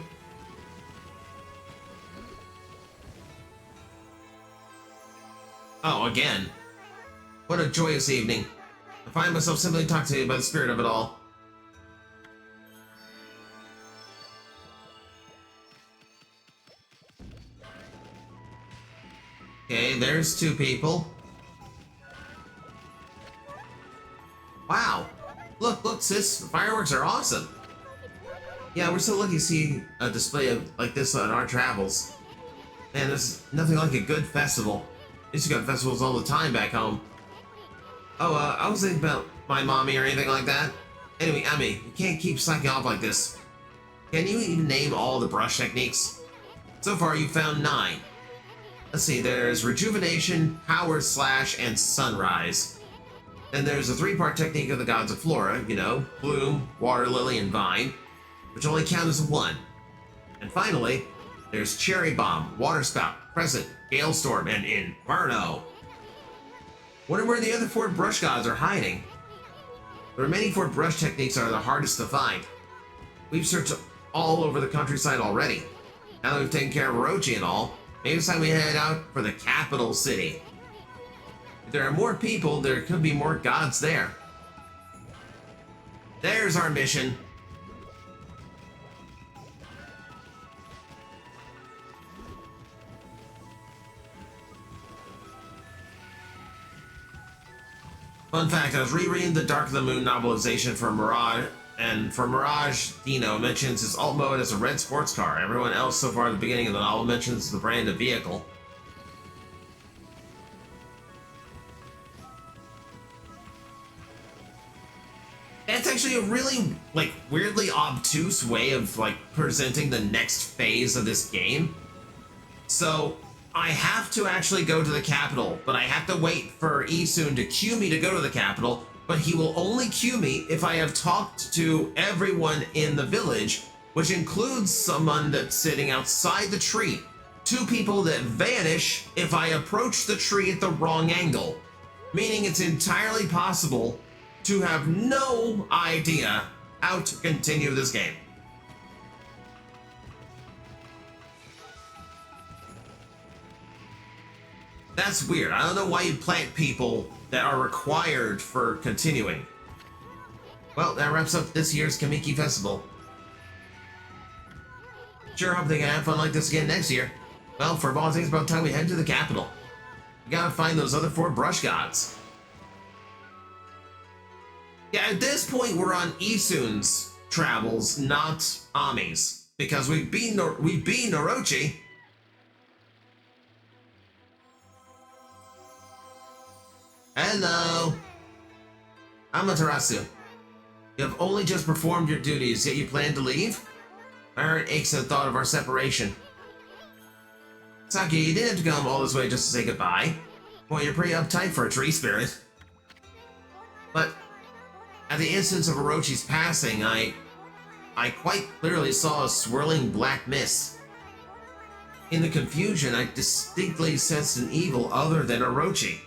Oh, again. What a joyous evening. I find myself simply talking to you by the spirit of it all. Okay, there's 2 people. Wow. Look, sis, the fireworks are awesome. Yeah, we're so lucky to see a display of like this on our travels. Man, there's nothing like a good festival. I used to go to festivals all the time back home. Oh, I was thinking about my mommy or anything like that. Anyway, Emmy, you can't keep slacking off like this. Can you even name all the brush techniques? So far, you found 9. Let's see, there's Rejuvenation, Power Slash, and Sunrise. Then there's a 3-part technique of the gods of Flora, you know, Bloom, Water Lily, and Vine, which only count as 1. And finally, there's Cherry Bomb, Water Spout, Crescent, Galestorm, and Inferno. Wonder where the other 4 brush gods are hiding. The remaining 4 brush techniques are the hardest to find. We've searched all over the countryside already. Now that we've taken care of Orochi and all, maybe it's time we head out for the capital city. If there are more people, there could be more gods there. There's our mission. Fun fact, I was rereading the Dark of the Moon novelization for Mirage, and for Mirage, Dino mentions his alt mode as a red sports car. Everyone else so far at the beginning of the novel mentions the brand of vehicle. That's actually a really, like, weirdly obtuse way of, like, presenting the next phase of this game. So, I have to actually go to the capital, but I have to wait for Isun to cue me to go to the capital, but he will only cue me if I have talked to everyone in the village, which includes someone that's sitting outside the tree, 2 people that vanish if I approach the tree at the wrong angle, meaning it's entirely possible to have no idea how to continue this game. That's weird. I don't know why you plant people that are required for continuing. Well, that wraps up this year's Kamiki Festival. Sure hope they can have fun like this again next year. Well, for all, it's about time we head to the capital. We gotta find those other 4 brush gods. Yeah, at this point we're on Isun's travels, not Ami's, because we've beaten Orochi. Hello. Amaterasu. You have only just performed your duties, yet you plan to leave? My heart aches at the thought of our separation. Saki, you didn't have to come all this way just to say goodbye. Well, you're pretty uptight for a tree spirit. But at the instance of Orochi's passing, I quite clearly saw a swirling black mist. In the confusion, I distinctly sensed an evil other than Orochi.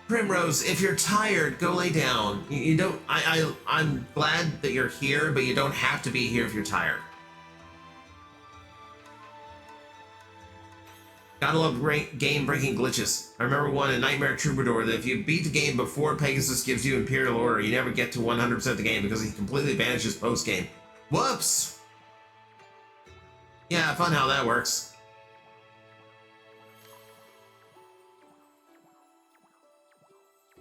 Primrose, if you're tired, go lay down. You don't. I'm glad that you're here, but you don't have to be here if you're tired. Gotta love game-breaking glitches. I remember one in Nightmare Troubadour that if you beat the game before Pegasus gives you Imperial Order, you never get to 100% of the game because he completely vanishes post-game. Whoops! Yeah, fun how that works.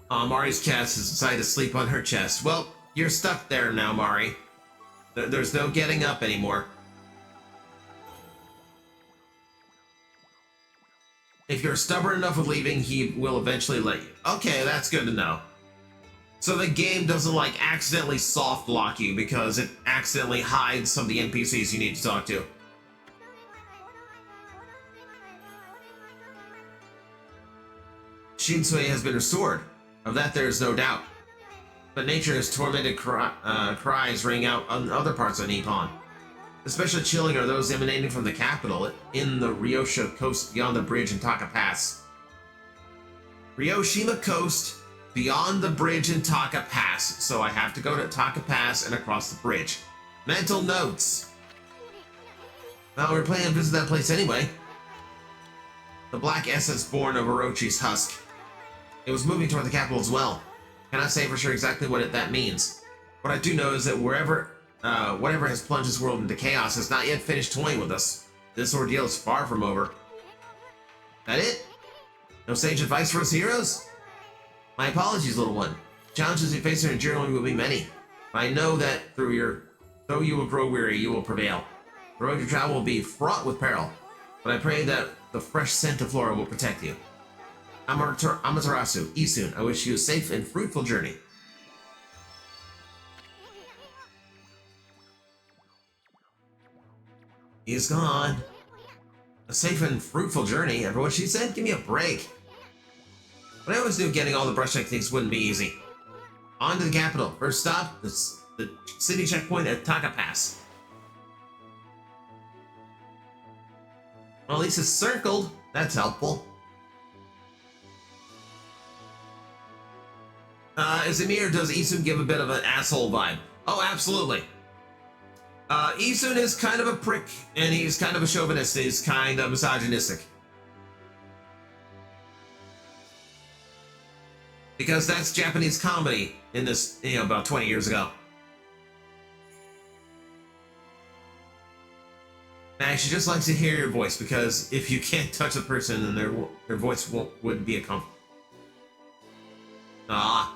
Mari's chest has decided to sleep on her chest. Well, you're stuck there now, Mari. There's no getting up anymore. If you're stubborn enough with leaving, he will eventually let you. Okay, that's good to know. So the game doesn't, like, accidentally soft lock you because it accidentally hides some of the NPCs you need to talk to. Shinsui has been restored. Of that there is no doubt. But nature's tormented cries ring out on other parts of Nippon. Especially chilling are those emanating from the capital in the Ryosha coast beyond the bridge in Taka Pass. Ryoshima coast beyond the bridge in Taka Pass. So I have to go to Taka Pass and across the bridge. Mental notes. Well, we're planning to visit that place anyway. The black essence born of Orochi's husk. It was moving toward the capital as well. Cannot say for sure exactly what that means. What I do know is that wherever whatever has plunged this world into chaos has not yet finished toying with us. This ordeal is far from over. That it? No sage advice for us heroes? My apologies, little one. Challenges you face in your journey will be many. But I know that though you will grow weary, you will prevail. The road you travel will be fraught with peril, but I pray that the fresh scent of Flora will protect you. Amaterasu, Isun, I wish you a safe and fruitful journey. He is gone. A safe and fruitful journey, everyone, she said? Give me a break. But I always knew getting all the brush techniques wouldn't be easy. On to the capital. First stop, the city checkpoint at Taka Pass. Well, at least it's circled. That's helpful. Is it me or does Isun give a bit of an asshole vibe? Oh, absolutely. Isun is kind of a prick, and he's kind of a chauvinist. He's kind of misogynistic. Because that's Japanese comedy in this, about 20 years ago. And she just likes to hear your voice, because if you can't touch a person, then their voice wouldn't be a comfort. Ah.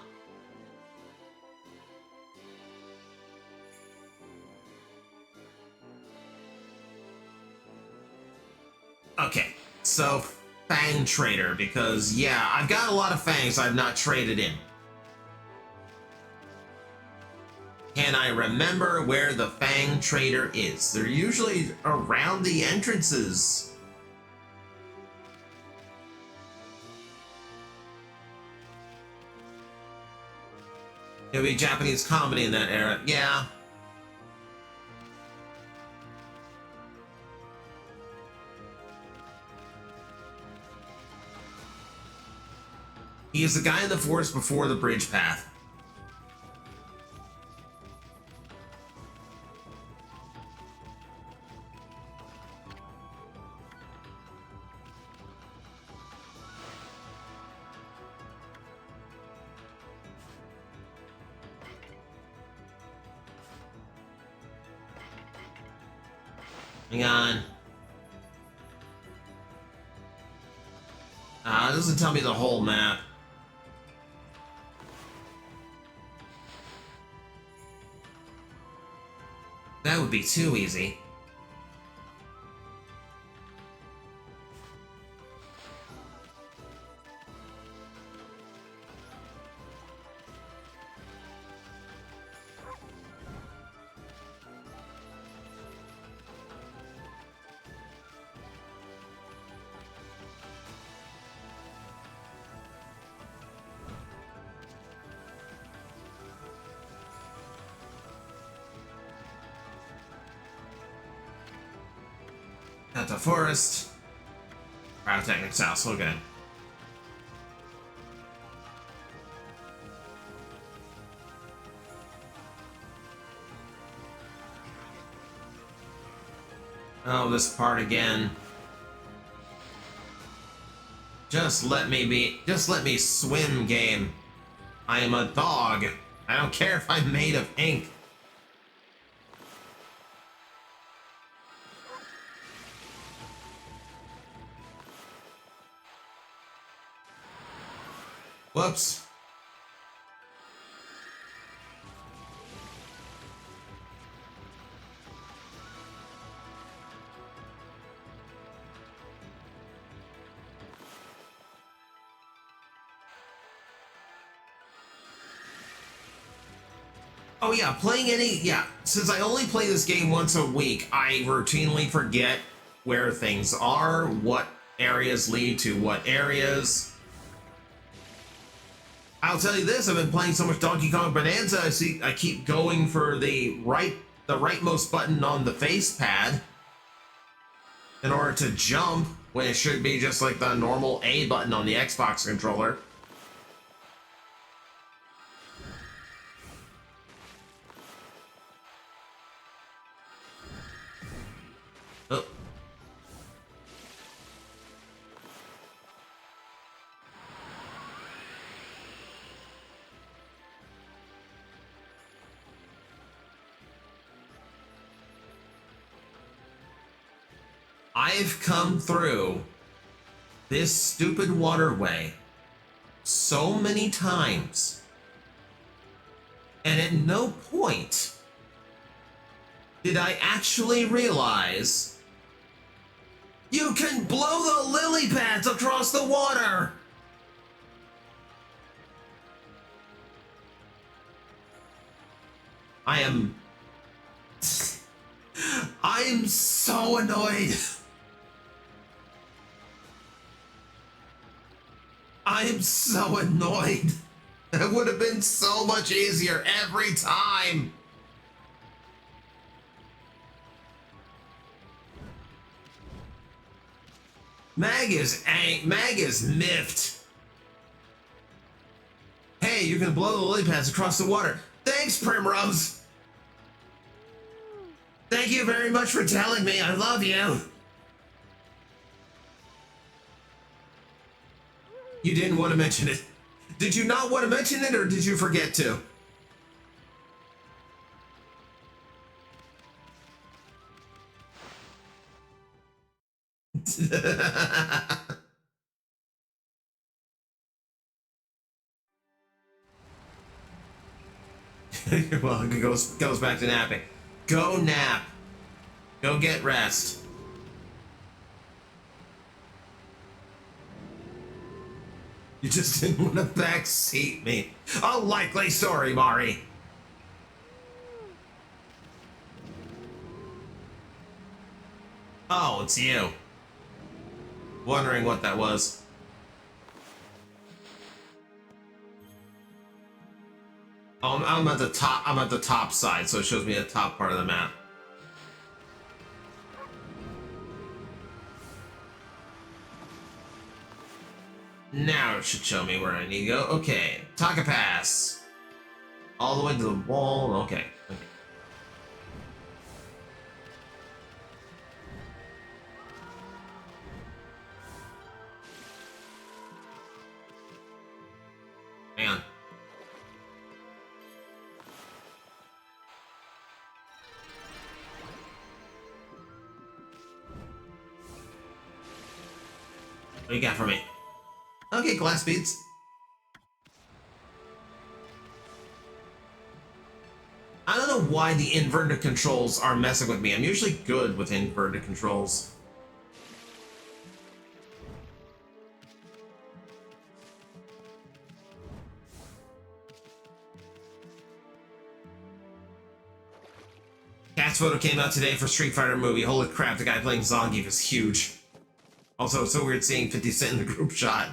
Okay, so Fang Trader, because yeah, I've got a lot of Fangs I've not traded in. Can I remember where the Fang Trader is? They're usually around the entrances. It'll be Japanese comedy in that era, yeah. He is the guy in the forest before the bridge path. Hang on. It doesn't tell me the whole map. That would be too easy. At the forest. Pyrotechnics house, okay. Oh, this part again. Just let me swim, game. I am a dog. I don't care if I'm made of ink. Whoops. Oh yeah, since I only play this game once a week, I routinely forget where things are, what areas lead to what areas. I'll tell you this, I've been playing so much Donkey Kong Bonanza, I keep going for the rightmost button on the face pad in order to jump, when it should be just like the normal A button on the Xbox controller. Oh. I've come through this stupid waterway so many times, and at no point did I actually realize you can blow the lily pads across the water. I'm so annoyed. I am so annoyed. It would have been so much easier every time. Mag is miffed. Hey, you can blow the lily pads across the water. Thanks, Primrose. Thank you very much for telling me. I love you. You didn't want to mention it. Did you not want to mention it, or did you forget to? Well, it goes back to napping. Go nap. Go get rest. You just didn't want to backseat me. A likely story, Mari. Oh, it's you. Wondering what that was. Oh, I'm at the top. I'm at the top side, so it shows me the top part of the map. Now it should show me where I need to go. Okay, Taka Pass. All the way to the wall. Okay. Man. What do you got for me? Okay, glass beads. I don't know why the inverted controls are messing with me. I'm usually good with inverted controls. Cat's photo came out today for Street Fighter movie. Holy crap, the guy playing Zangief is huge. Also, it's so weird seeing 50 Cent in the group shot.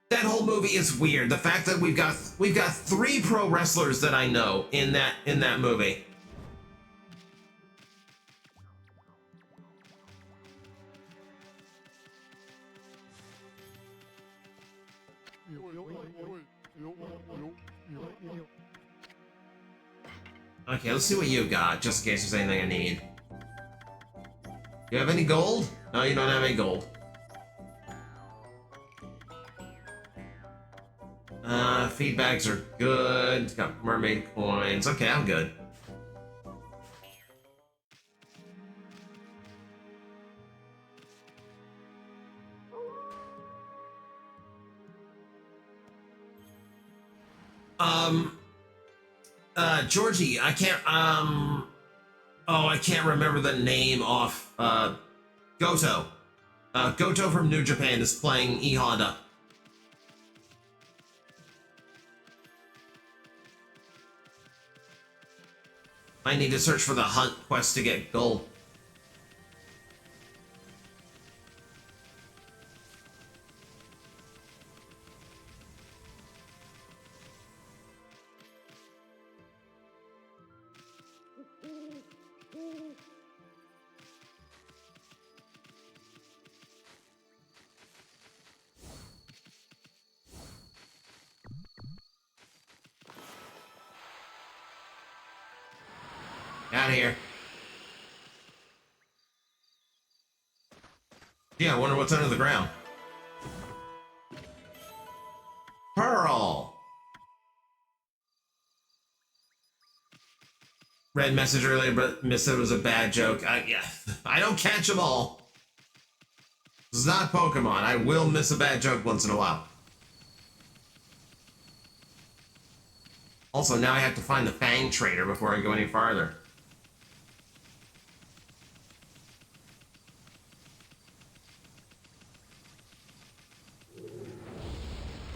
That whole movie is weird. The fact that we've got 3 pro wrestlers that I know in that movie. Okay, let's see what you got, just in case there's anything I need. You have any gold? No, you don't have any gold. Feedbacks are good. Got mermaid coins. Okay, I'm good. Georgie, I can't, oh, I can't remember the name off, Goto. Goto from New Japan is playing E Honda. I need to search for the hunt quest to get gold. Out of here. Yeah, I wonder what's under the ground. Pearl! Read message earlier, but missed it was a bad joke. Yeah, I don't catch them all. This is not Pokemon. I will miss a bad joke once in a while. Also, now I have to find the Fang Trader before I go any farther.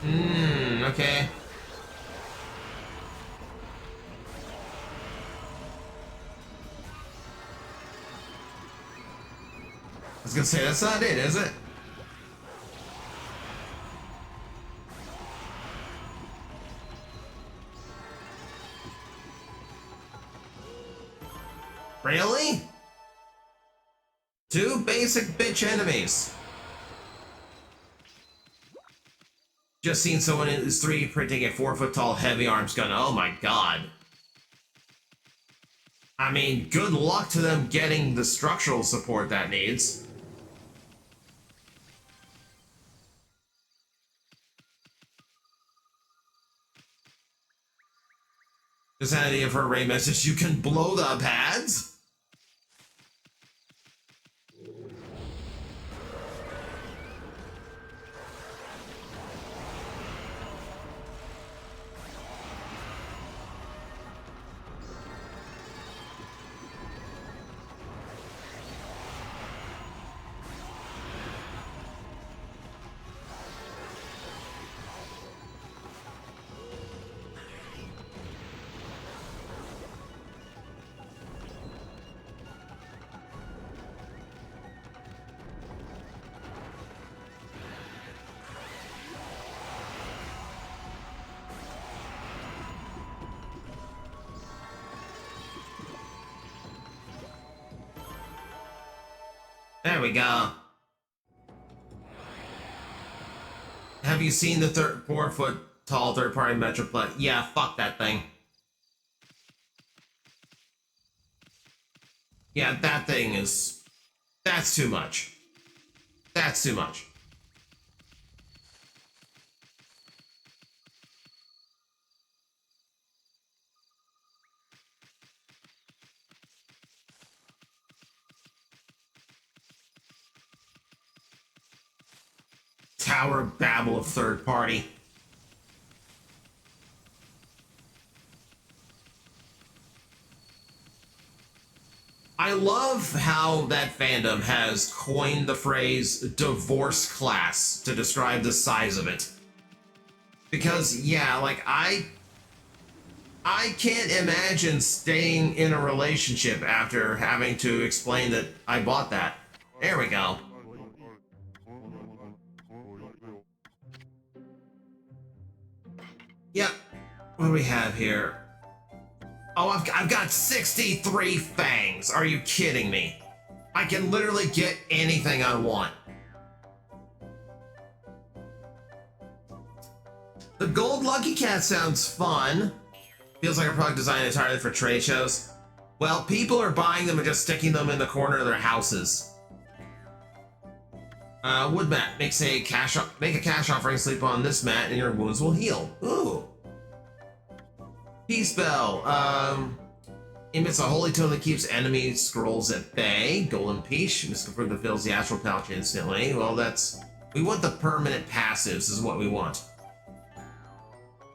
Okay. I was gonna say, that's not it, is it? Really? 2 basic bitch enemies. Just seen someone in this 3D printing a 4-foot tall heavy arms gun. Oh my god. I mean, good luck to them getting the structural support that needs. Just had an idea for a Ray message. You can blow the pads? There we go. Have you seen the 4-foot tall third-party Metroplex? Yeah, fuck that thing. Yeah, that thing is... That's too much. That's too much. Tower babble of third party. I love how that fandom has coined the phrase divorce class to describe the size of it. Because, yeah, like, I can't imagine staying in a relationship after having to explain that I bought that. There we go. Yep. What do we have here? Oh, I've got 63 fangs. Are you kidding me? I can literally get anything I want. The gold Lucky Cat sounds fun. Feels like a product designed entirely for trade shows. Well, people are buying them and just sticking them in the corner of their houses. Wood mat makes make a cash offering, sleep on this mat, and your wounds will heal. Ooh. Peace bell. Emits a holy tone that keeps enemy scrolls at bay. Golden Peach, misconfirmed that fills the astral pouch instantly. Well, we want the permanent passives is what we want.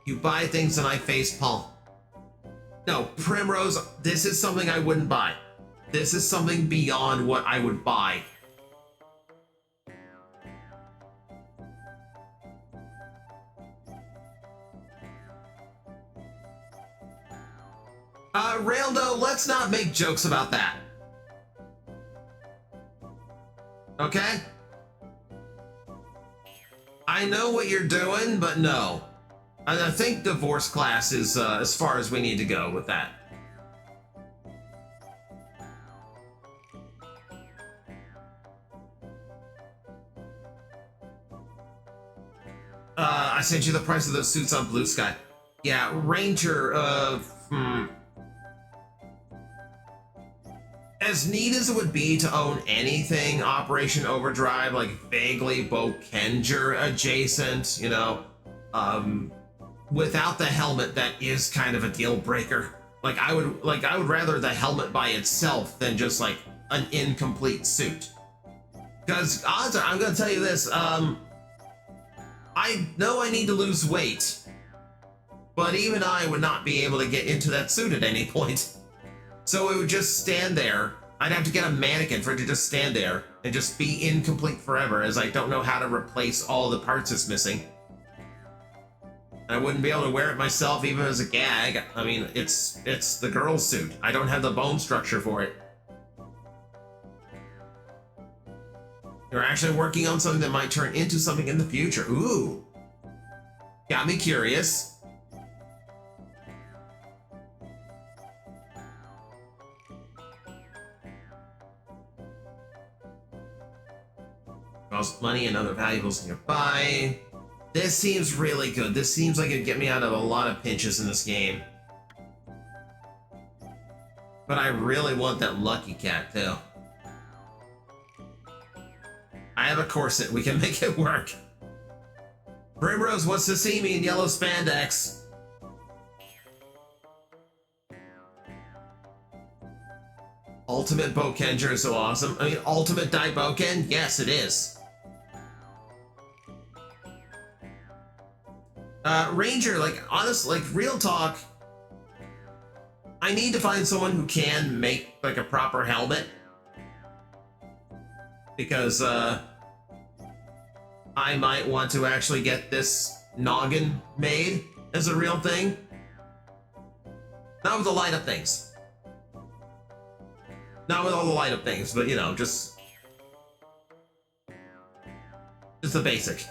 You buy things and I face palm. No, Primrose, this is something I wouldn't buy. This is something beyond what I would buy. Raildo, let's not make jokes about that. Okay? I know what you're doing, but no. I think divorce class is as far as we need to go with that. I sent you the price of those suits on Blue Sky. Yeah, Ranger, As neat as it would be to own anything Operation Overdrive, like vaguely Bokenger adjacent, you know, without the helmet, that is kind of a deal breaker. I would rather the helmet by itself than just like an incomplete suit. Because odds are, I'm gonna tell you this, I know I need to lose weight, but even I would not be able to get into that suit at any point. So it would just stand there. I'd have to get a mannequin for it to just stand there and just be incomplete forever, as I don't know how to replace all the parts it's missing. I wouldn't be able to wear it myself even as a gag. I mean, it's the girl's suit. I don't have the bone structure for it. You're actually working on something that might turn into something in the future. Ooh. Got me curious. Cost money and other valuables nearby. This seems really good. This seems like it'd get me out of a lot of pinches in this game. But I really want that lucky cat, too. I have a corset. We can make it work. Primrose wants to see me in yellow spandex. Ultimate Bokenger is so awesome. I mean, Ultimate Daiboken? Yes, it is. Ranger, like, honestly, like, real talk, I need to find someone who can make, like, a proper helmet. Because, I might want to actually get this noggin made as a real thing. Not with the light-up things. Not with all the light-up things, but, you know, just the basic.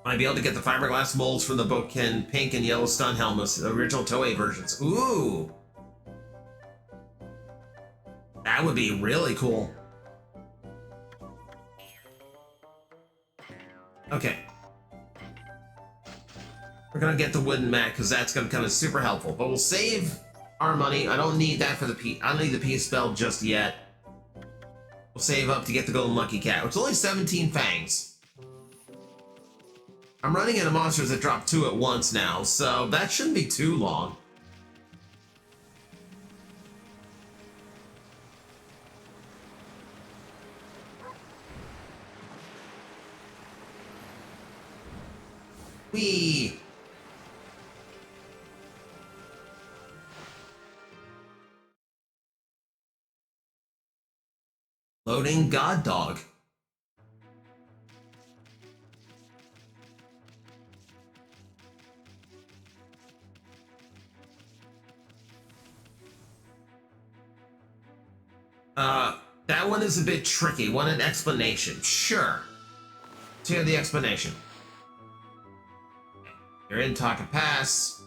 Might be able to get the fiberglass molds from the Boken pink and yellow stun helmets, the original Toei versions. Ooh! That would be really cool. Okay. We're gonna get the wooden mat, because that's gonna come in super helpful. But we'll save our money. I don't need that for the P. I don't need the P spell just yet. We'll save up to get the golden lucky cat. It's only 17 fangs. I'm running into monsters that drop 2 at once now, so that shouldn't be too long. Whee! Loading God Dog. That one is a bit tricky. Want an explanation? Sure. Let's hear the explanation. You're in Taka Pass.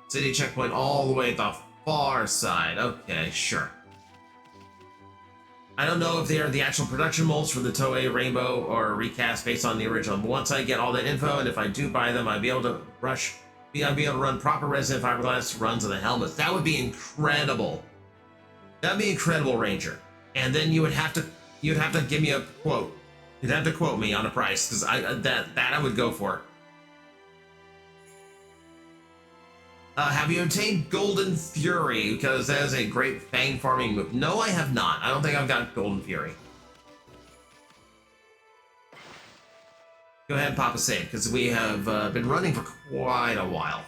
City checkpoint all the way at the far side. Okay, sure. I don't know if they are the actual production molds for the Toei Rainbow or recast based on the original, but once I get all that info, and if I do buy them, I'd be able to run proper resin fiberglass runs on the helmets. That would be incredible. That'd be incredible, Ranger. And then you'd have to give me a quote. You'd have to quote me on a price, because that I would go for. Have you obtained Golden Fury? Because that is a great fang farming move. No, I have not. I don't think I've got Golden Fury. Go ahead and pop a save, because we have been running for quite a while.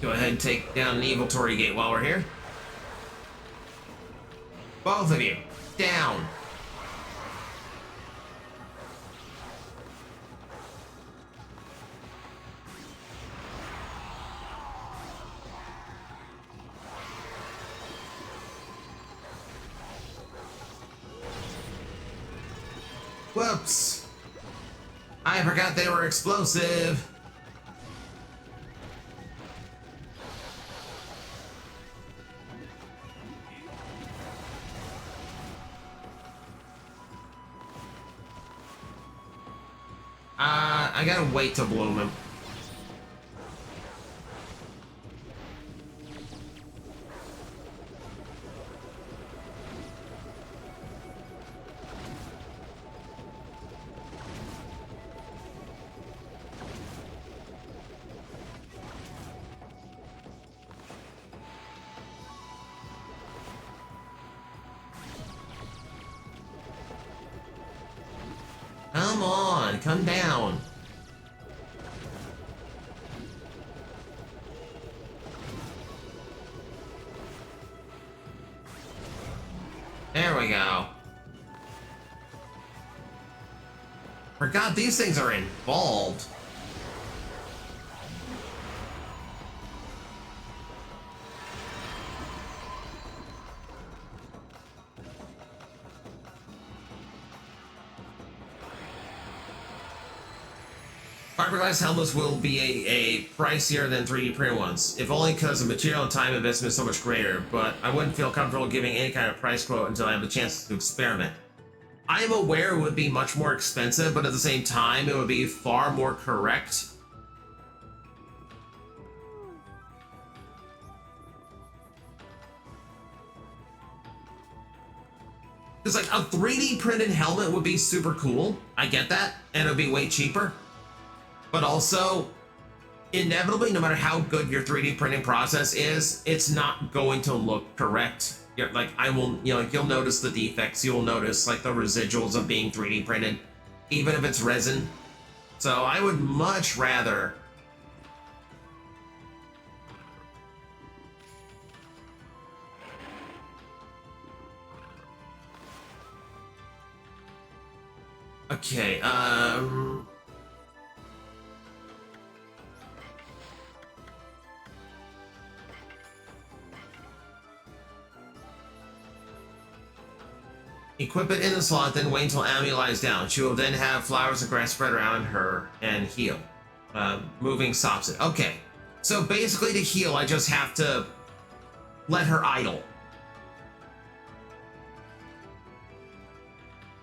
Go ahead and take down an evil Torii Gate while we're here. Both of you, down. Whoops. I forgot they were explosive. I gotta wait to bloom him. come down. There we go. Forgot these things are involved. Fiberglass helmets will be a pricier than 3D printed ones, if only because the material and time investment is so much greater, but I wouldn't feel comfortable giving any kind of price quote until I have the chance to experiment. I am aware it would be much more expensive, but at the same time, it would be far more correct. Because, like, a 3D printed helmet would be super cool. I get that, and it would be way cheaper. But also, inevitably, no matter how good your 3D printing process is, it's not going to look correct. Like, you'll notice the defects, you'll notice, like, the residuals of being 3D printed, even if it's resin. So I would much rather... Okay, equip it in the slot, then wait until Amy lies down. She will then have flowers and grass spread around her and heal. Moving stops it. Okay. So basically to heal, I just have to let her idle.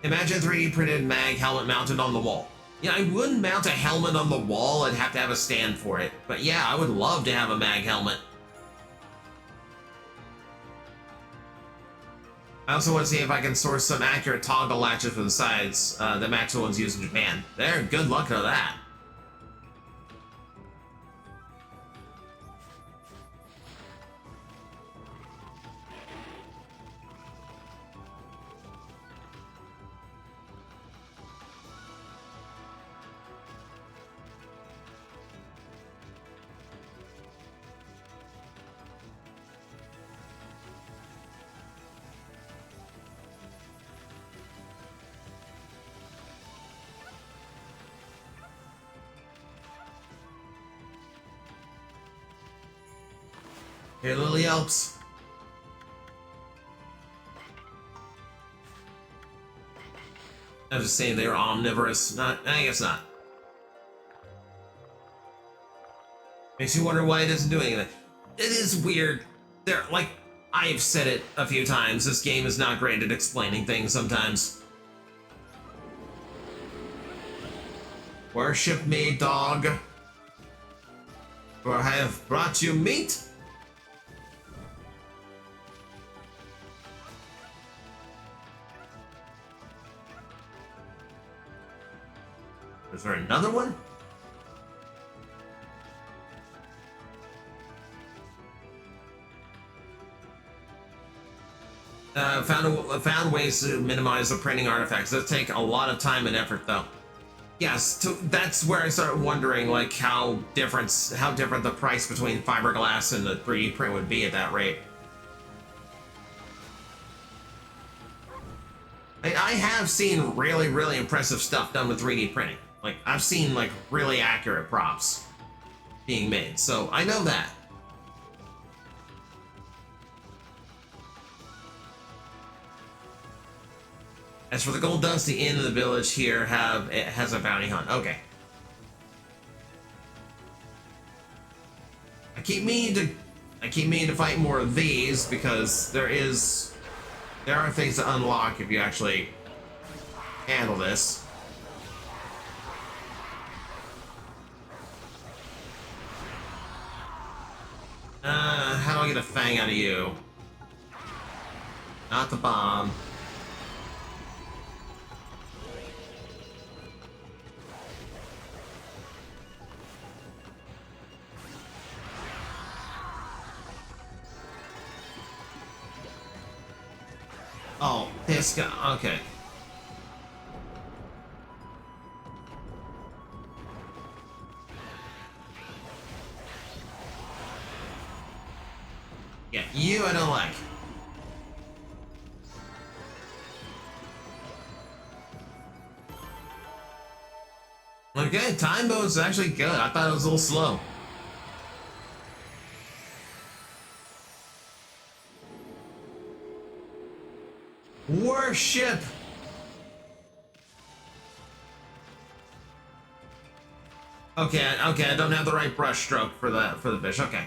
Imagine a 3D printed mag helmet mounted on the wall. Yeah, I wouldn't mount a helmet on the wall. I'd have to have a stand for it. But yeah, I would love to have a mag helmet. I also want to see if I can source some accurate toggle latches for the sides that match the ones used in Japan. There, good luck to that. Here, Lily helps. I was just saying they're omnivorous. Not, I guess not. Makes you wonder why it isn't doing anything. It is weird. They're like, I've said it a few times. This game is not great at explaining things sometimes. Worship me, dog. For I have brought you meat. Is there another one? Found ways to minimize the printing artifacts. That take a lot of time and effort, though. Yes, that's where I started wondering, like, how different the price between fiberglass and the 3D print would be at that rate. I have seen really, really impressive stuff done with 3D printing. Like, I've seen, like, really accurate props being made, so I know that. As for the gold dust, the inn in the village here has a bounty hunt. Okay. I keep meaning to fight more of these because there are things to unlock if you actually handle this. How do I get a fang out of you? Not the bomb. Oh, this guy. Okay. Yeah, you I don't like. Okay, time bow is actually good. I thought it was a little slow. Warship! Okay, I don't have the right brush stroke for the fish. Okay.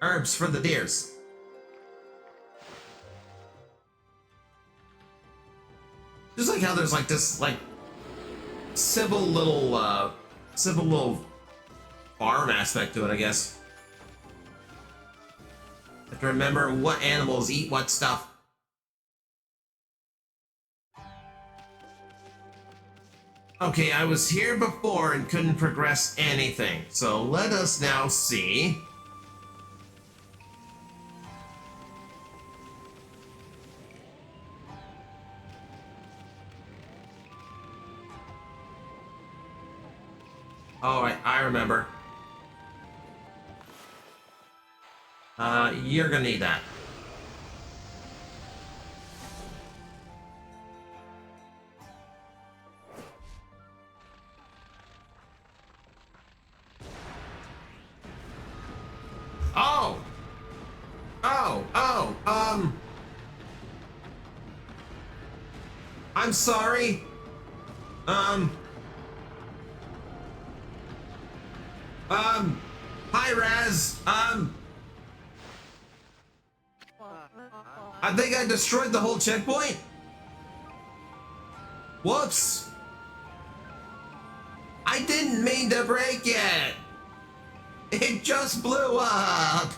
Herbs for the deers. Just like how there's like this like civil little farm aspect to it, I guess. Have to remember what animals eat what stuff. Okay, I was here before and couldn't progress anything, so let us now see. All right, I remember. You're gonna need that. Oh! I'm sorry. Hi, Raz. I think I destroyed the whole checkpoint. Whoops. I didn't mean to break it. It just blew up.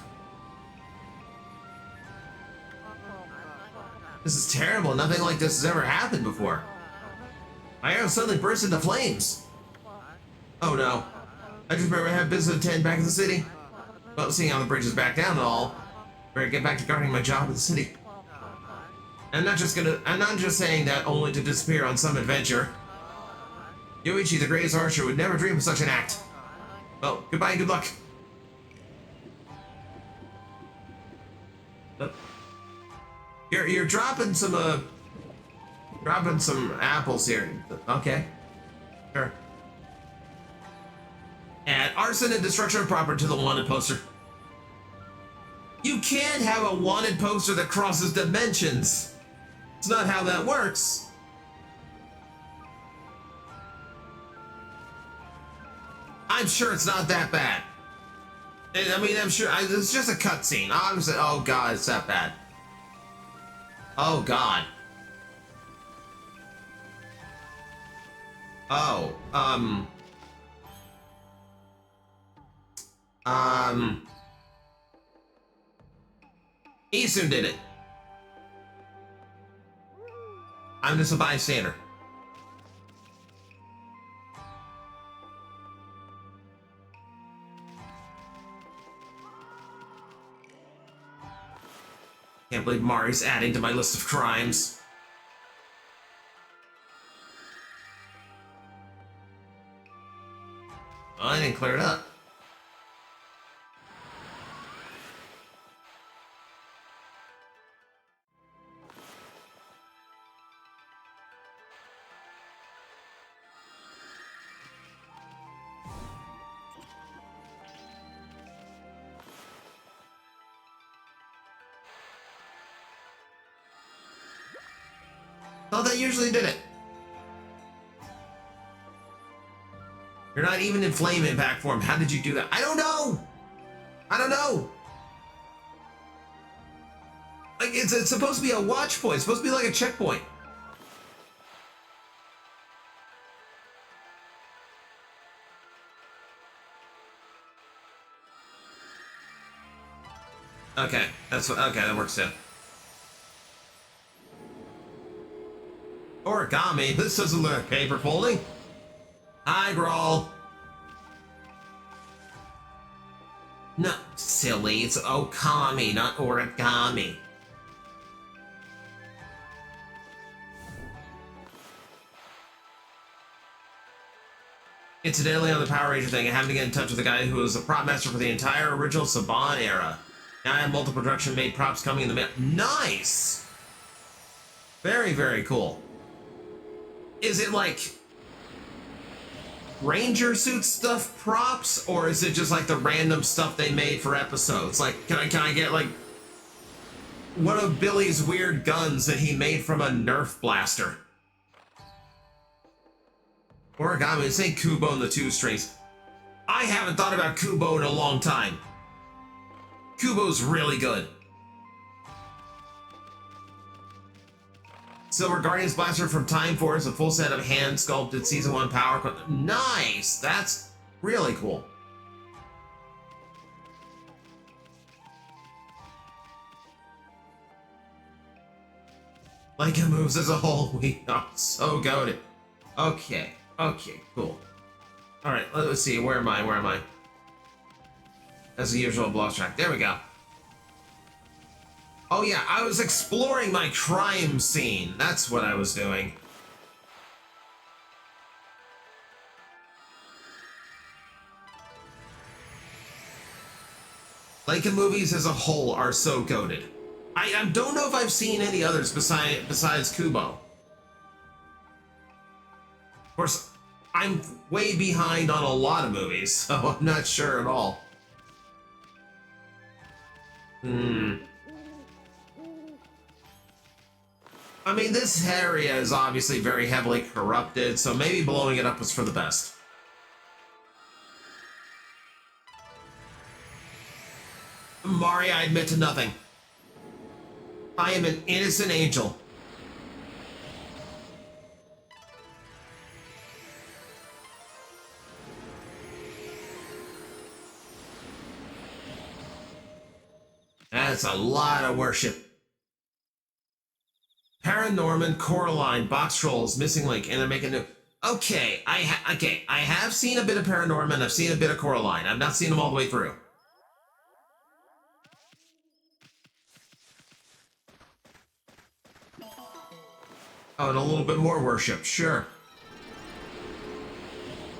This is terrible. Nothing like this has ever happened before. My arrow suddenly burst into flames. Oh no. I just remember I have business to attend back in the city. Well, seeing how the bridge is back down and all, better get back to guarding my job in the city. I'm not just saying that only to disappear on some adventure. Yoichi, the greatest archer, would never dream of such an act. Well, goodbye and good luck. You're dropping some apples here. Okay. Sure. Add arson and destruction of property to the wanted poster. You can't have a wanted poster that crosses dimensions. It's not how that works. I'm sure it's not that bad. I mean, I'm sure it's just a cutscene. I'm saying, oh god, it's that bad. Oh god. Oh, Isun did it. I'm just a bystander. Can't believe Mari's adding to my list of crimes. Oh, I didn't clear it up. Oh, that usually did it. You're not even in flame impact form. How did you do that? I don't know. I don't know. Like it's supposed to be a watch point. It's supposed to be like a checkpoint. Okay, okay. That works too. Origami. This doesn't look like paper folding. Hi, Grawl. No, silly. It's okami, not origami. Incidentally, on the Power Ranger thing, I happened to get in touch with the guy who was the prop master for the entire original Saban era. Now I have multiple production-made props coming in the mail. Nice! Very, very cool. Is it like Ranger suit stuff props, or is it just like the random stuff they made for episodes? Like, can I get like one of Billy's weird guns that he made from a Nerf blaster? Origami, this ain't Kubo and the Two Strings. I haven't thought about Kubo in a long time. Kubo's really good. Silver Guardians Blaster from Time Force, a full set of hand-sculpted Season 1 power. Nice! That's really cool. Leica moves as a whole. We are so goated. Okay. Okay, cool. Alright, let's see. Where am I? As the usual, block track. There we go. Oh yeah, I was exploring my crime scene. That's what I was doing. Leica movies as a whole are so goated. I don't know if I've seen any others besides Kubo. Of course, I'm way behind on a lot of movies, so I'm not sure at all. I mean, this area is obviously very heavily corrupted, so maybe blowing it up was for the best. Mari, I admit to nothing. I am an innocent angel. That's a lot of worship. Paranorman, Coraline, Box Trolls, Missing Link, and they're making new. Okay, I have seen a bit of Paranorman. I've seen a bit of Coraline. I've not seen them all the way through. Oh, and a little bit more worship, sure.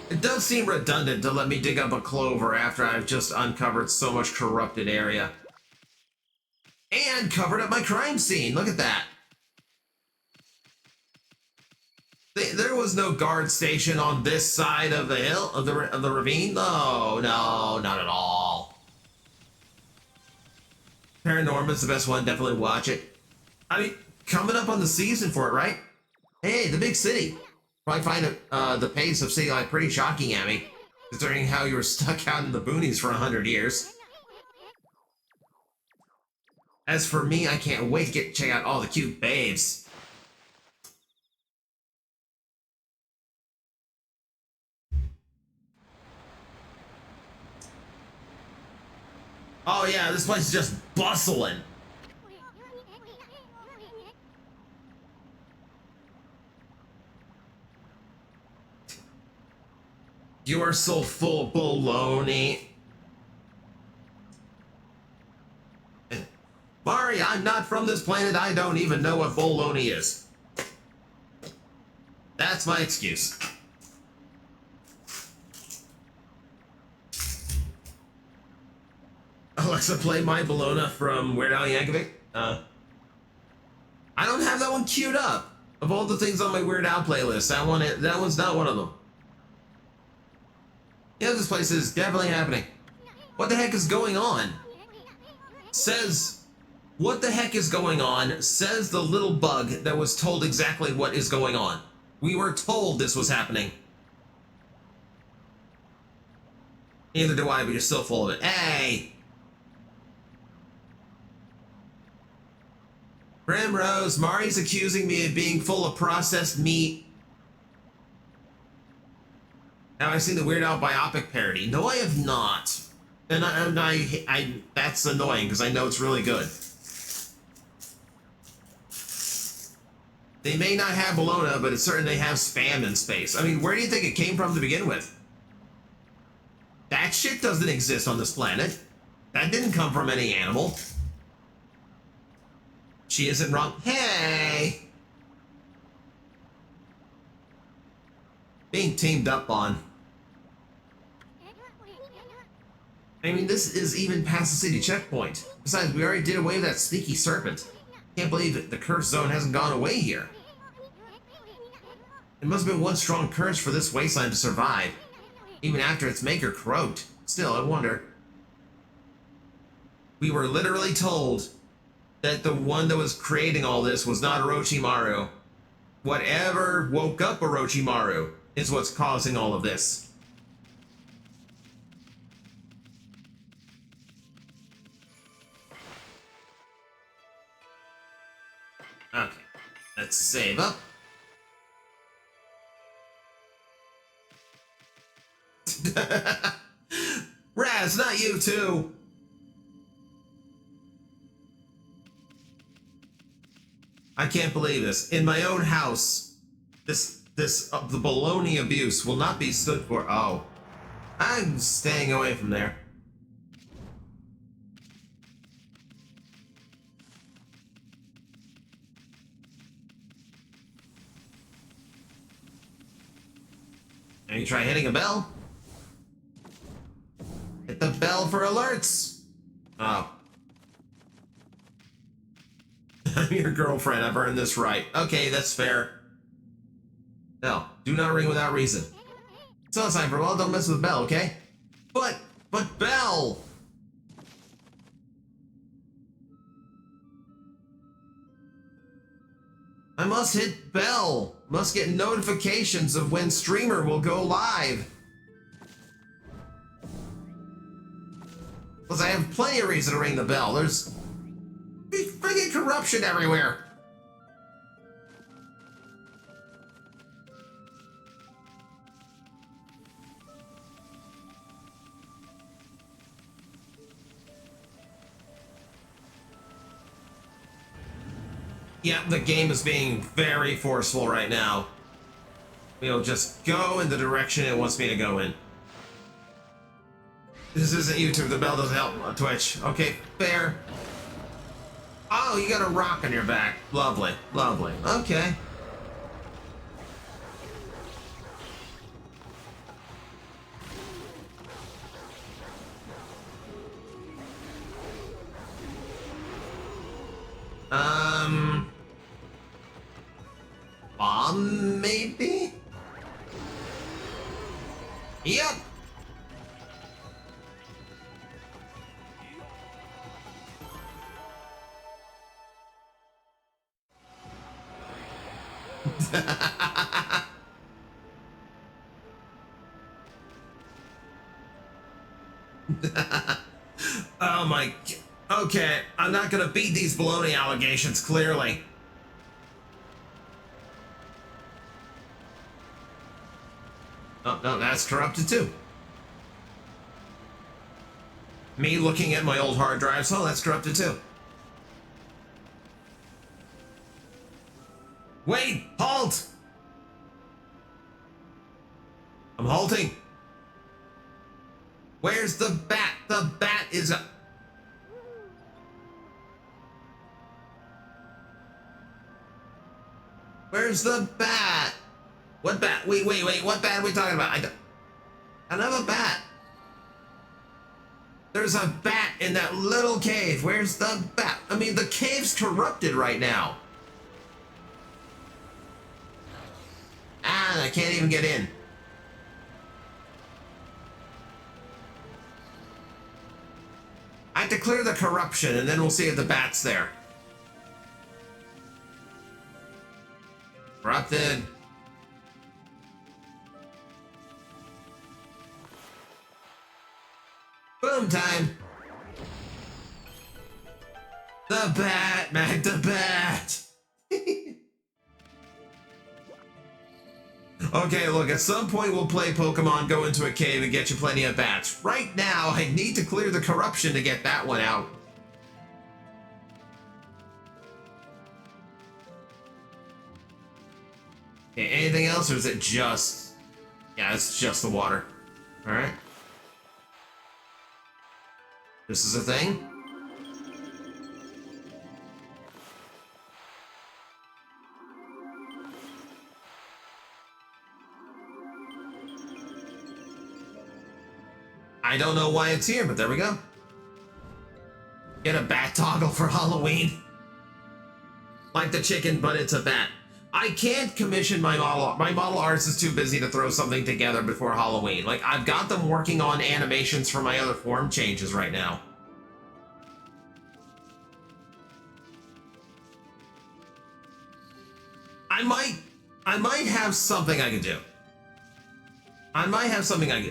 It does seem redundant to let me dig up a clover after I've just uncovered so much corrupted area. And covered up my crime scene. Look at that. There was no guard station on this side of the hill, of the ravine. No, not at all. Paranorman's the best one. Definitely watch it. I mean, coming up on the season for it, right? Hey, the big city. Probably find the pace of city life pretty shocking at me, considering how you were stuck out in the boonies for 100 years. As for me, I can't wait to check out all the cute babes. Oh yeah, this place is just bustling. You are so full of baloney. Mari, I'm not from this planet. I don't even know what baloney is. That's my excuse. Alexa, play My Bologna from Weird Al Yankovic. I don't have that one queued up. Of all the things on my Weird Al playlist, that one's not one of them. Yeah, this place is definitely happening. What the heck is going on? What the heck is going on? Says the little bug that was told exactly what is going on. We were told this was happening. Neither do I, but you're still full of it. Hey! Primrose, Mari's accusing me of being full of processed meat. Have I seen the Weird Al biopic parody? No, I have not. And I that's annoying because I know it's really good. They may not have bologna, but it's certain they have spam in space. I mean, where do you think it came from to begin with? That shit doesn't exist on this planet. That didn't come from any animal. She isn't wrong. Hey! Being teamed up on. I mean, this is even past the city checkpoint. Besides, we already did away with that sneaky serpent. Can't believe that the curse zone hasn't gone away here. It must have been one strong curse for this wasteland to survive, even after its maker croaked. Still, I wonder. We were literally told that the one that was creating all this was not Orochimaru. Whatever woke up Orochimaru is what's causing all of this. Okay, let's save up. Raz, not you too. I can't believe this. In my own house, the baloney abuse will not be stood for. Oh, I'm staying away from there. And you try hitting a bell? Hit the bell for alerts. Oh. I'm your girlfriend. I've earned this right. Okay, that's fair. No, do not ring without reason. So, Cypher, well, don't mess with Bell, okay? But Bell! I must hit Bell. Must get notifications of when streamer will go live. Plus, I have plenty of reason to ring the bell. There's friggin' corruption everywhere. Yeah, the game is being very forceful right now. We'll just go in the direction it wants me to go in. This isn't YouTube, the bell doesn't help on Twitch. Okay, fair. Oh, you got a rock on your back. Lovely, lovely. Okay. Bomb, maybe? Yep. Oh my... Okay, I'm not gonna beat these baloney allegations, clearly. Oh, no, that's corrupted too. Me looking at my old hard drives, oh, that's corrupted too. Wait, halt! I'm halting. Where's the bat? The bat is a... Where's the bat? What bat? Wait, what bat are we talking about? I don't have a bat. There's a bat in that little cave. Where's the bat? I mean, the cave's corrupted right now. Ah, I can't even get in. I have to clear the corruption, and then we'll see if the bat's there. Corrupted. Boom time. The bat, Mag the bat. Okay, look, at some point we'll play Pokemon, go into a cave, and get you plenty of bats. Right now, I need to clear the corruption to get that one out. Okay, anything else, or is it just... Yeah, it's just the water. Alright. This is a thing. I don't know why it's here, but there we go. Get a bat toggle for Halloween. Like the chicken, but it's a bat. I can't commission my model. My model artist is too busy to throw something together before Halloween. Like, I've got them working on animations for my other form changes right now. I might have something I can do.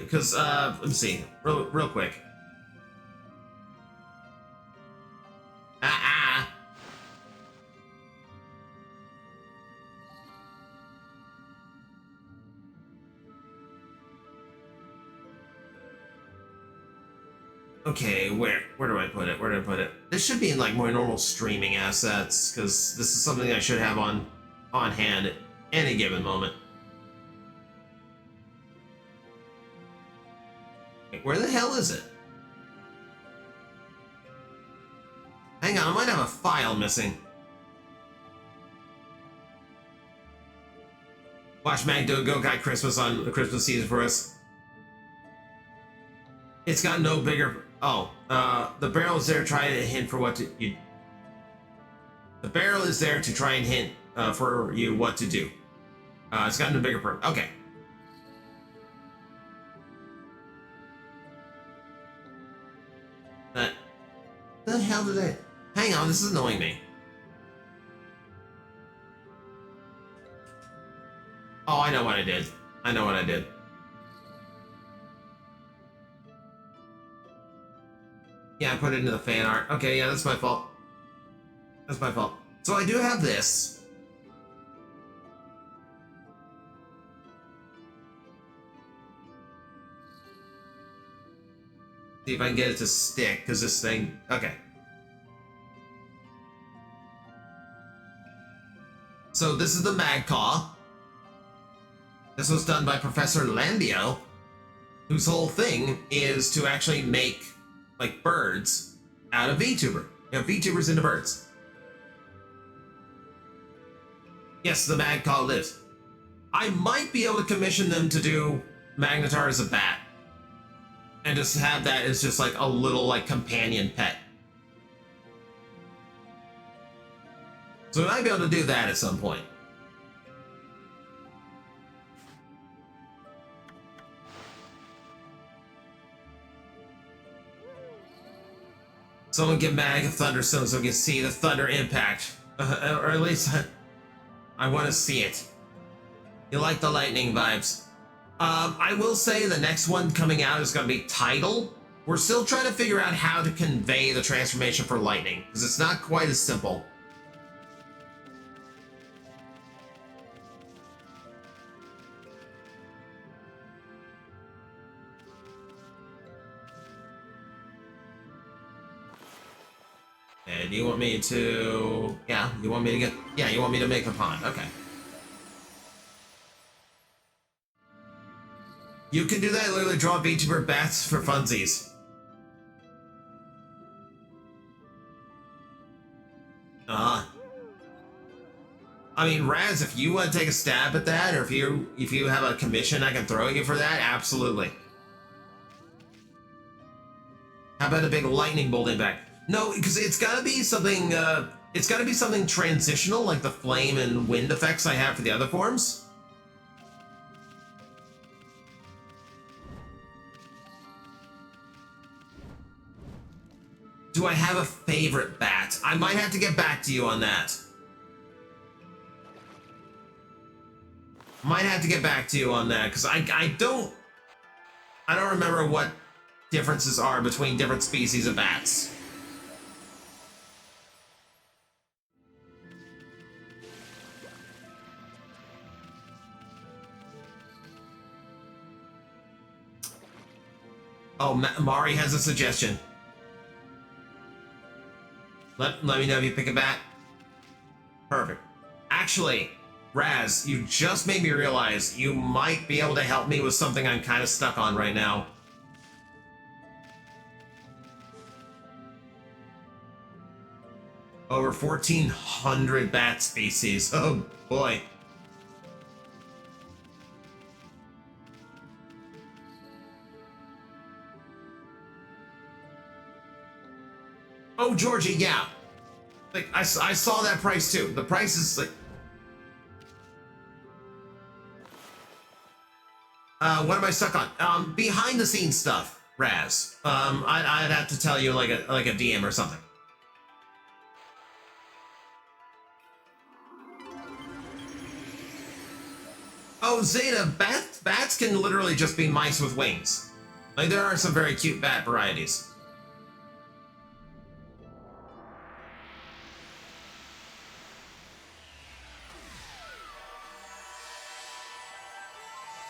Because, let me see, real quick. Okay, where do I put it? This should be in like more normal streaming assets, because this is something I should have on hand at any given moment. Wait, where the hell is it? Hang on, I might have a file missing. Watch Mag do a Go-Kai Christmas on the Christmas season for us. It's got no bigger... Oh, the barrel is there to try to hint for what to... The barrel is there to try and hint for you what to do. It's got no bigger purpose. Okay. The hell did I... Hang on, this is annoying me. Oh, I know what I did. Yeah, I put it into the fan art. Okay, yeah, that's my fault. So I do have this. See if I can get it to stick, because this thing... Okay. So this is the Magcaw. This was done by Professor Landio, whose whole thing is to actually make, like, birds out of Vtuber. You know, Vtubers into birds. Yes, the Magcaw lives. I might be able to commission them to do Magnetar as a bat. And just have that as just like a little like companion pet. So we might be able to do that at some point. Someone give Mag a Thunderstone so we can see the thunder impact. Or at least I want to see it. You like the lightning vibes. I will say the next one coming out is going to be Tidal. We're still trying to figure out how to convey the transformation for lightning, because it's not quite as simple. And you want me to... Yeah, you want me to get... Yeah, you want me to make the pond. Okay. You can do that, literally draw VTuber bats for funsies. I mean, Raz, if you want to take a stab at that, or if you have a commission I can throw you for that, absolutely. How about a big lightning bolt impact? No, because it's gotta be something, it's gotta be something transitional, like the flame and wind effects I have for the other forms. Do I have a favorite bat? I might have to get back to you on that. Because I don't remember what differences are between different species of bats. Oh, Mari has a suggestion. Let me know if you pick a bat. Perfect. Actually, Raz, you just made me realize you might be able to help me with something I'm kind of stuck on right now. Over 1,400 bat species. Oh, boy. Oh, Georgie, yeah. Like, I saw that price too. The price is like... what am I stuck on? Behind the scenes stuff, Raz. I'd have to tell you like a DM or something. Oh, Zeta, bats can literally just be mice with wings. Like, there are some very cute bat varieties.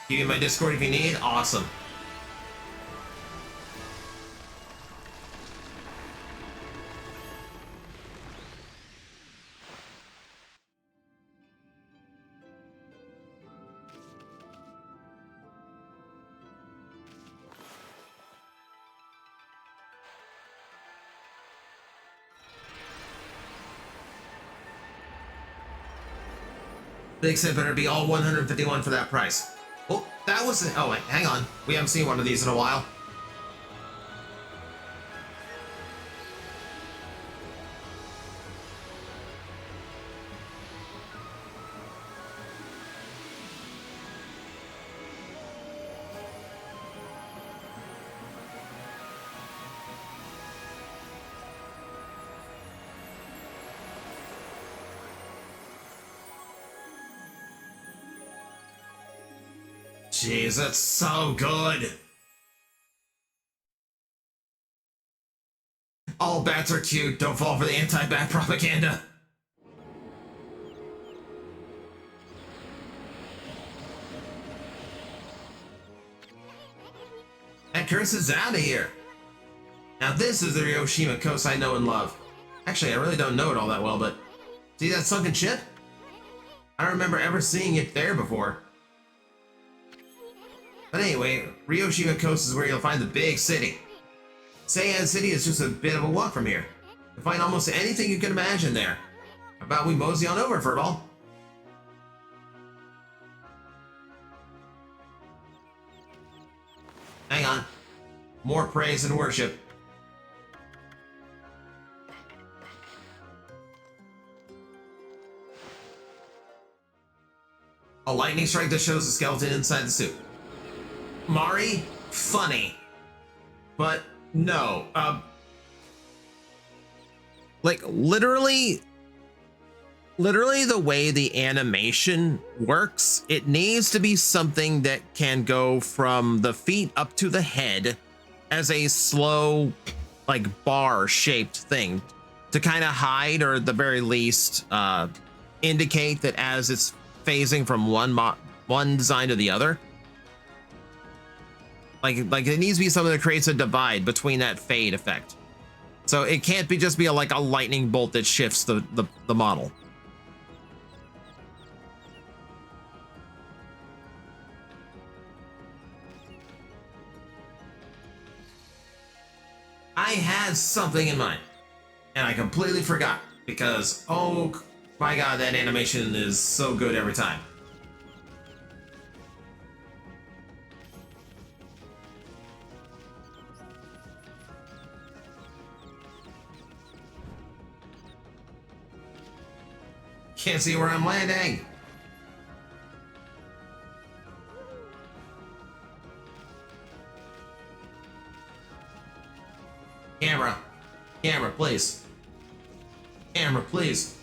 Give you my Discord if you need. Awesome. Big Sid better be all 151 for that price. Well, that was it. Oh, wait, hang on. We haven't seen one of these in a while. Jeez, that's so good. All bats are cute. Don't fall for the anti-bat propaganda. That curse is out of here. Now this is the Ryoshima coast I know and love. Actually, I really don't know it all that well, but... See that sunken ship? I don't remember ever seeing it there before. But anyway, Ryoshima Coast is where you'll find the big city. Seian City is just a bit of a walk from here. You'll find almost anything you can imagine there. How about we mosey on over, Furball? Hang on. More praise and worship. A lightning strike that shows the skeleton inside the suit. Mari, funny. But no, like literally the way the animation works, it needs to be something that can go from the feet up to the head as a slow, like bar shaped thing to kind of hide, or at the very least indicate that as it's phasing from one design to the other. Like it needs to be something that creates a divide between that fade effect. So it can't be just be like a lightning bolt that shifts the model. I had something in mind, and I completely forgot because, oh my god, that animation is so good every time. Can't see where I'm landing. Camera. Camera, please. Camera, please.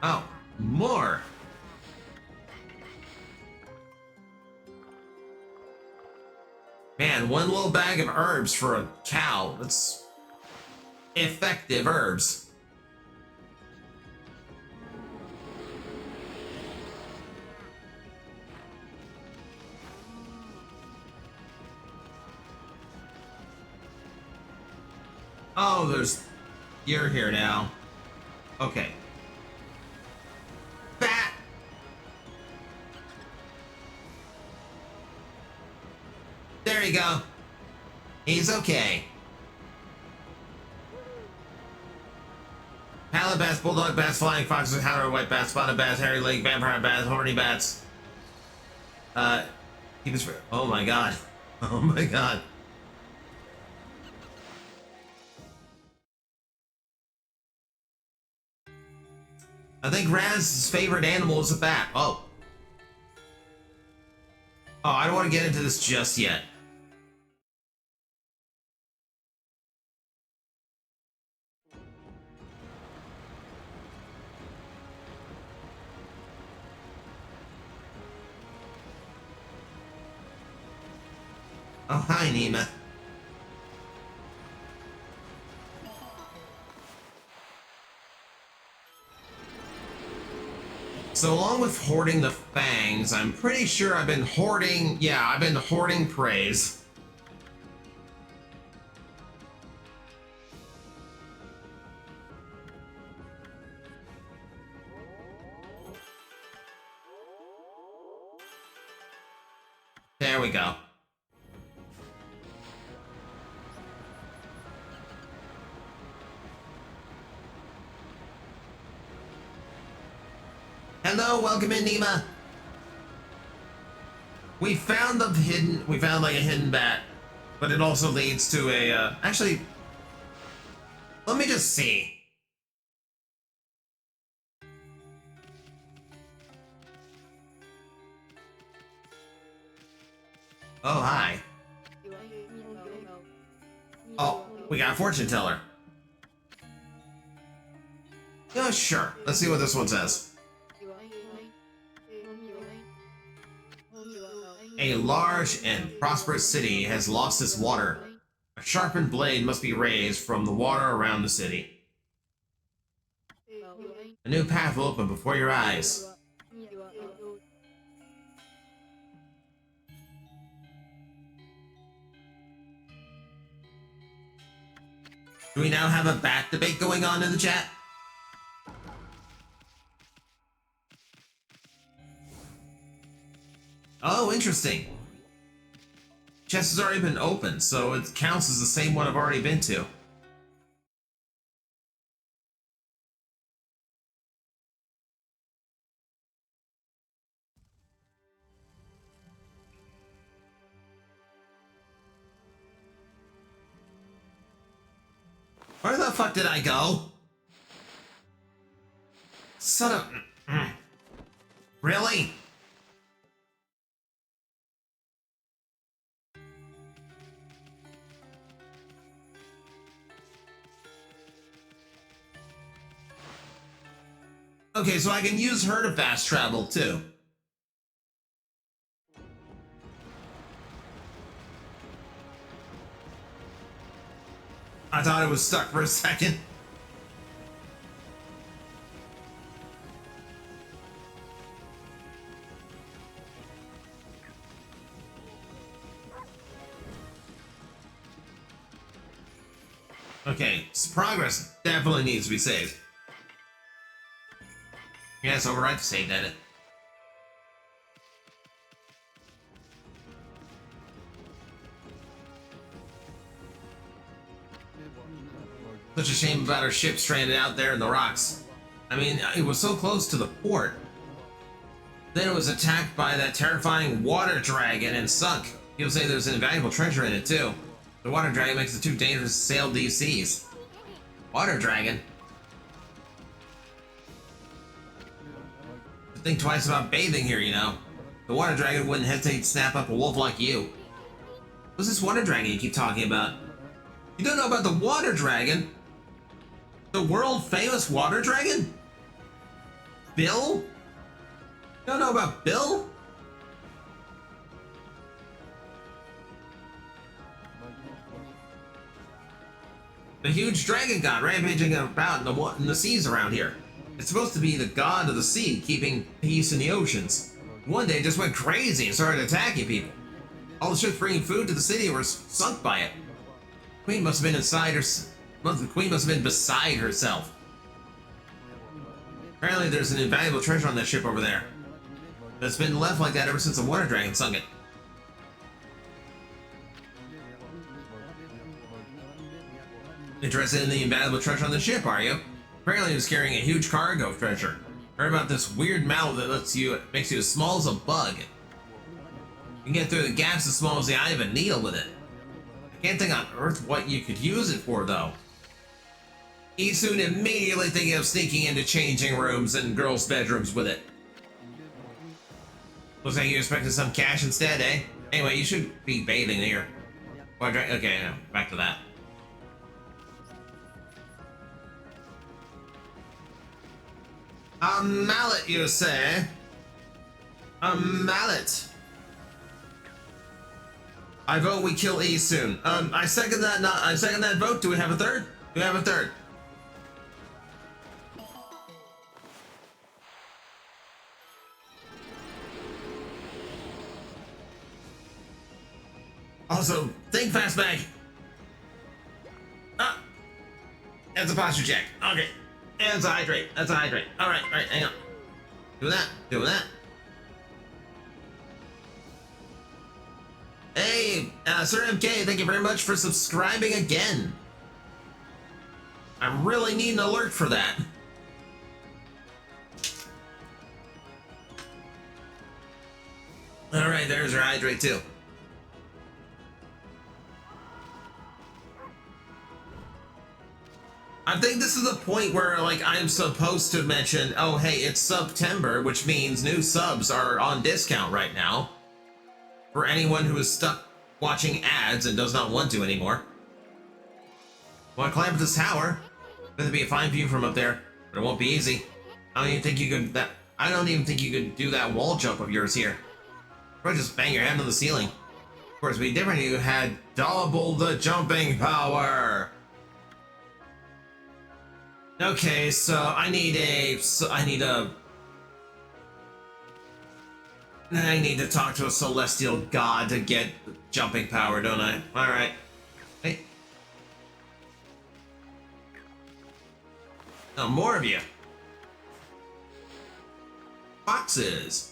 Oh, more. Man, one little bag of herbs for a cow. That's effective herbs. Oh, you're here now. Okay. Bat! There you go. He's okay. Pallid bats, bulldog bats, flying foxes, howler, white bats, spotted bats, hairy leg, vampire bats, horny bats. Keep his... Oh my god. Oh my god. I think Raz's favorite animal is a bat. Oh. Oh, I don't want to get into this just yet. Oh, hi, Nima. So along with hoarding the fangs, I'm pretty sure I've been hoarding, I've been hoarding praise. There we go. Hello, welcome in, Nima. We found like a hidden bat, but it also leads to a, actually, let me just see. Oh, hi. Oh, we got a fortune teller. Yeah, sure. Let's see what this one says. A large and prosperous city has lost its water. A sharpened blade must be raised from the water around the city. A new path will open before your eyes. Do we now have a bat debate going on in the chat? Oh, interesting. Chest has already been opened, so it counts as the same one I've already been to. Where the fuck did I go? Son of... Really? Okay, so I can use her to fast travel, too. I thought it was stuck for a second. Okay, so progress definitely needs to be saved. Yes, override to save edit. Such a shame about our ship stranded out there in the rocks. I mean, it was so close to the port. Then it was attacked by that terrifying water dragon and sunk. People say there's an invaluable treasure in it too. The water dragon makes it too dangerous to sail these seas. Water dragon? Think twice about bathing here, you know. The water dragon wouldn't hesitate to snap up a wolf like you. What's this water dragon you keep talking about? You don't know about the water dragon? The world famous water dragon? Bill? You don't know about Bill? The huge dragon god rampaging about in the seas around here. It's supposed to be the god of the sea, keeping peace in the oceans. One day it just went crazy and started attacking people. All the ships bringing food to the city were sunk by it. The queen must have been the queen must have been beside herself. Apparently there's an invaluable treasure on that ship over there. That's been left like that ever since the water dragon sunk it. Interested in the invaluable treasure on the ship, are you? Apparently he was carrying a huge cargo of treasure. Heard about this weird mouth that makes you as small as a bug. You can get through the gaps as small as the eye of a needle with it. I can't think on earth what you could use it for, though. Isun immediately thinking of sneaking into changing rooms and girls' bedrooms with it. Looks like you expected some cash instead, eh? Anyway, you should be bathing here. Okay, no, back to that. A mallet, you say? A mallet. I vote we kill E soon. I second that. I second that vote. Do we have a third? Do we have a third? Also, think fast bag. Ah, that's a posture check. Okay, and it's a hydrate. That's a hydrate. All right, hang on. Doing that. Doing that. Hey, Sir MK, thank you very much for subscribing again. I really need an alert for that. All right, there's our hydrate too. I think this is the point where, like, I'm supposed to mention, oh, hey, it's September, which means new subs are on discount right now. For anyone who is stuck watching ads and does not want to anymore. Want to climb up this tower? It'll be a fine view from up there, but it won't be easy. I don't even think you could do that wall jump of yours here. Probably just bang your head on the ceiling. Of course, it'd be different if you had double the jumping power. Okay, so I need to talk to a celestial god to get jumping power, don't I? Alright. Hey. Oh, more of you. Boxes.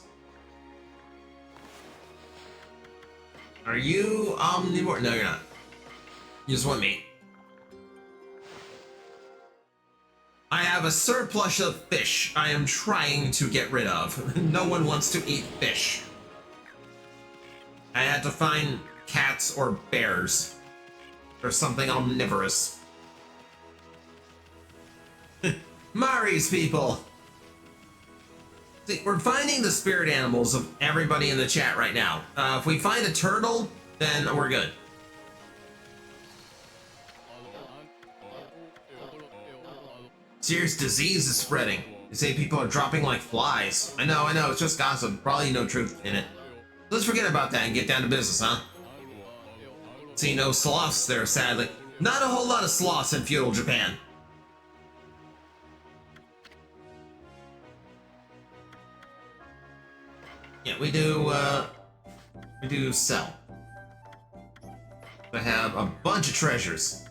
Are you omnivore? No, you're not. You just want meat. I have a surplus of fish I am trying to get rid of. No one wants to eat fish. I had to find cats or bears. Or something omnivorous. Mari's people! See, we're finding the spirit animals of everybody in the chat right now. If we find a turtle, then we're good. Serious disease is spreading. They say people are dropping like flies. I know, it's just gossip. Probably no truth in it. Let's forget about that and get down to business, huh? See, no sloths there, sadly. Not a whole lot of sloths in feudal Japan. Yeah, we do sell. I have a bunch of treasures.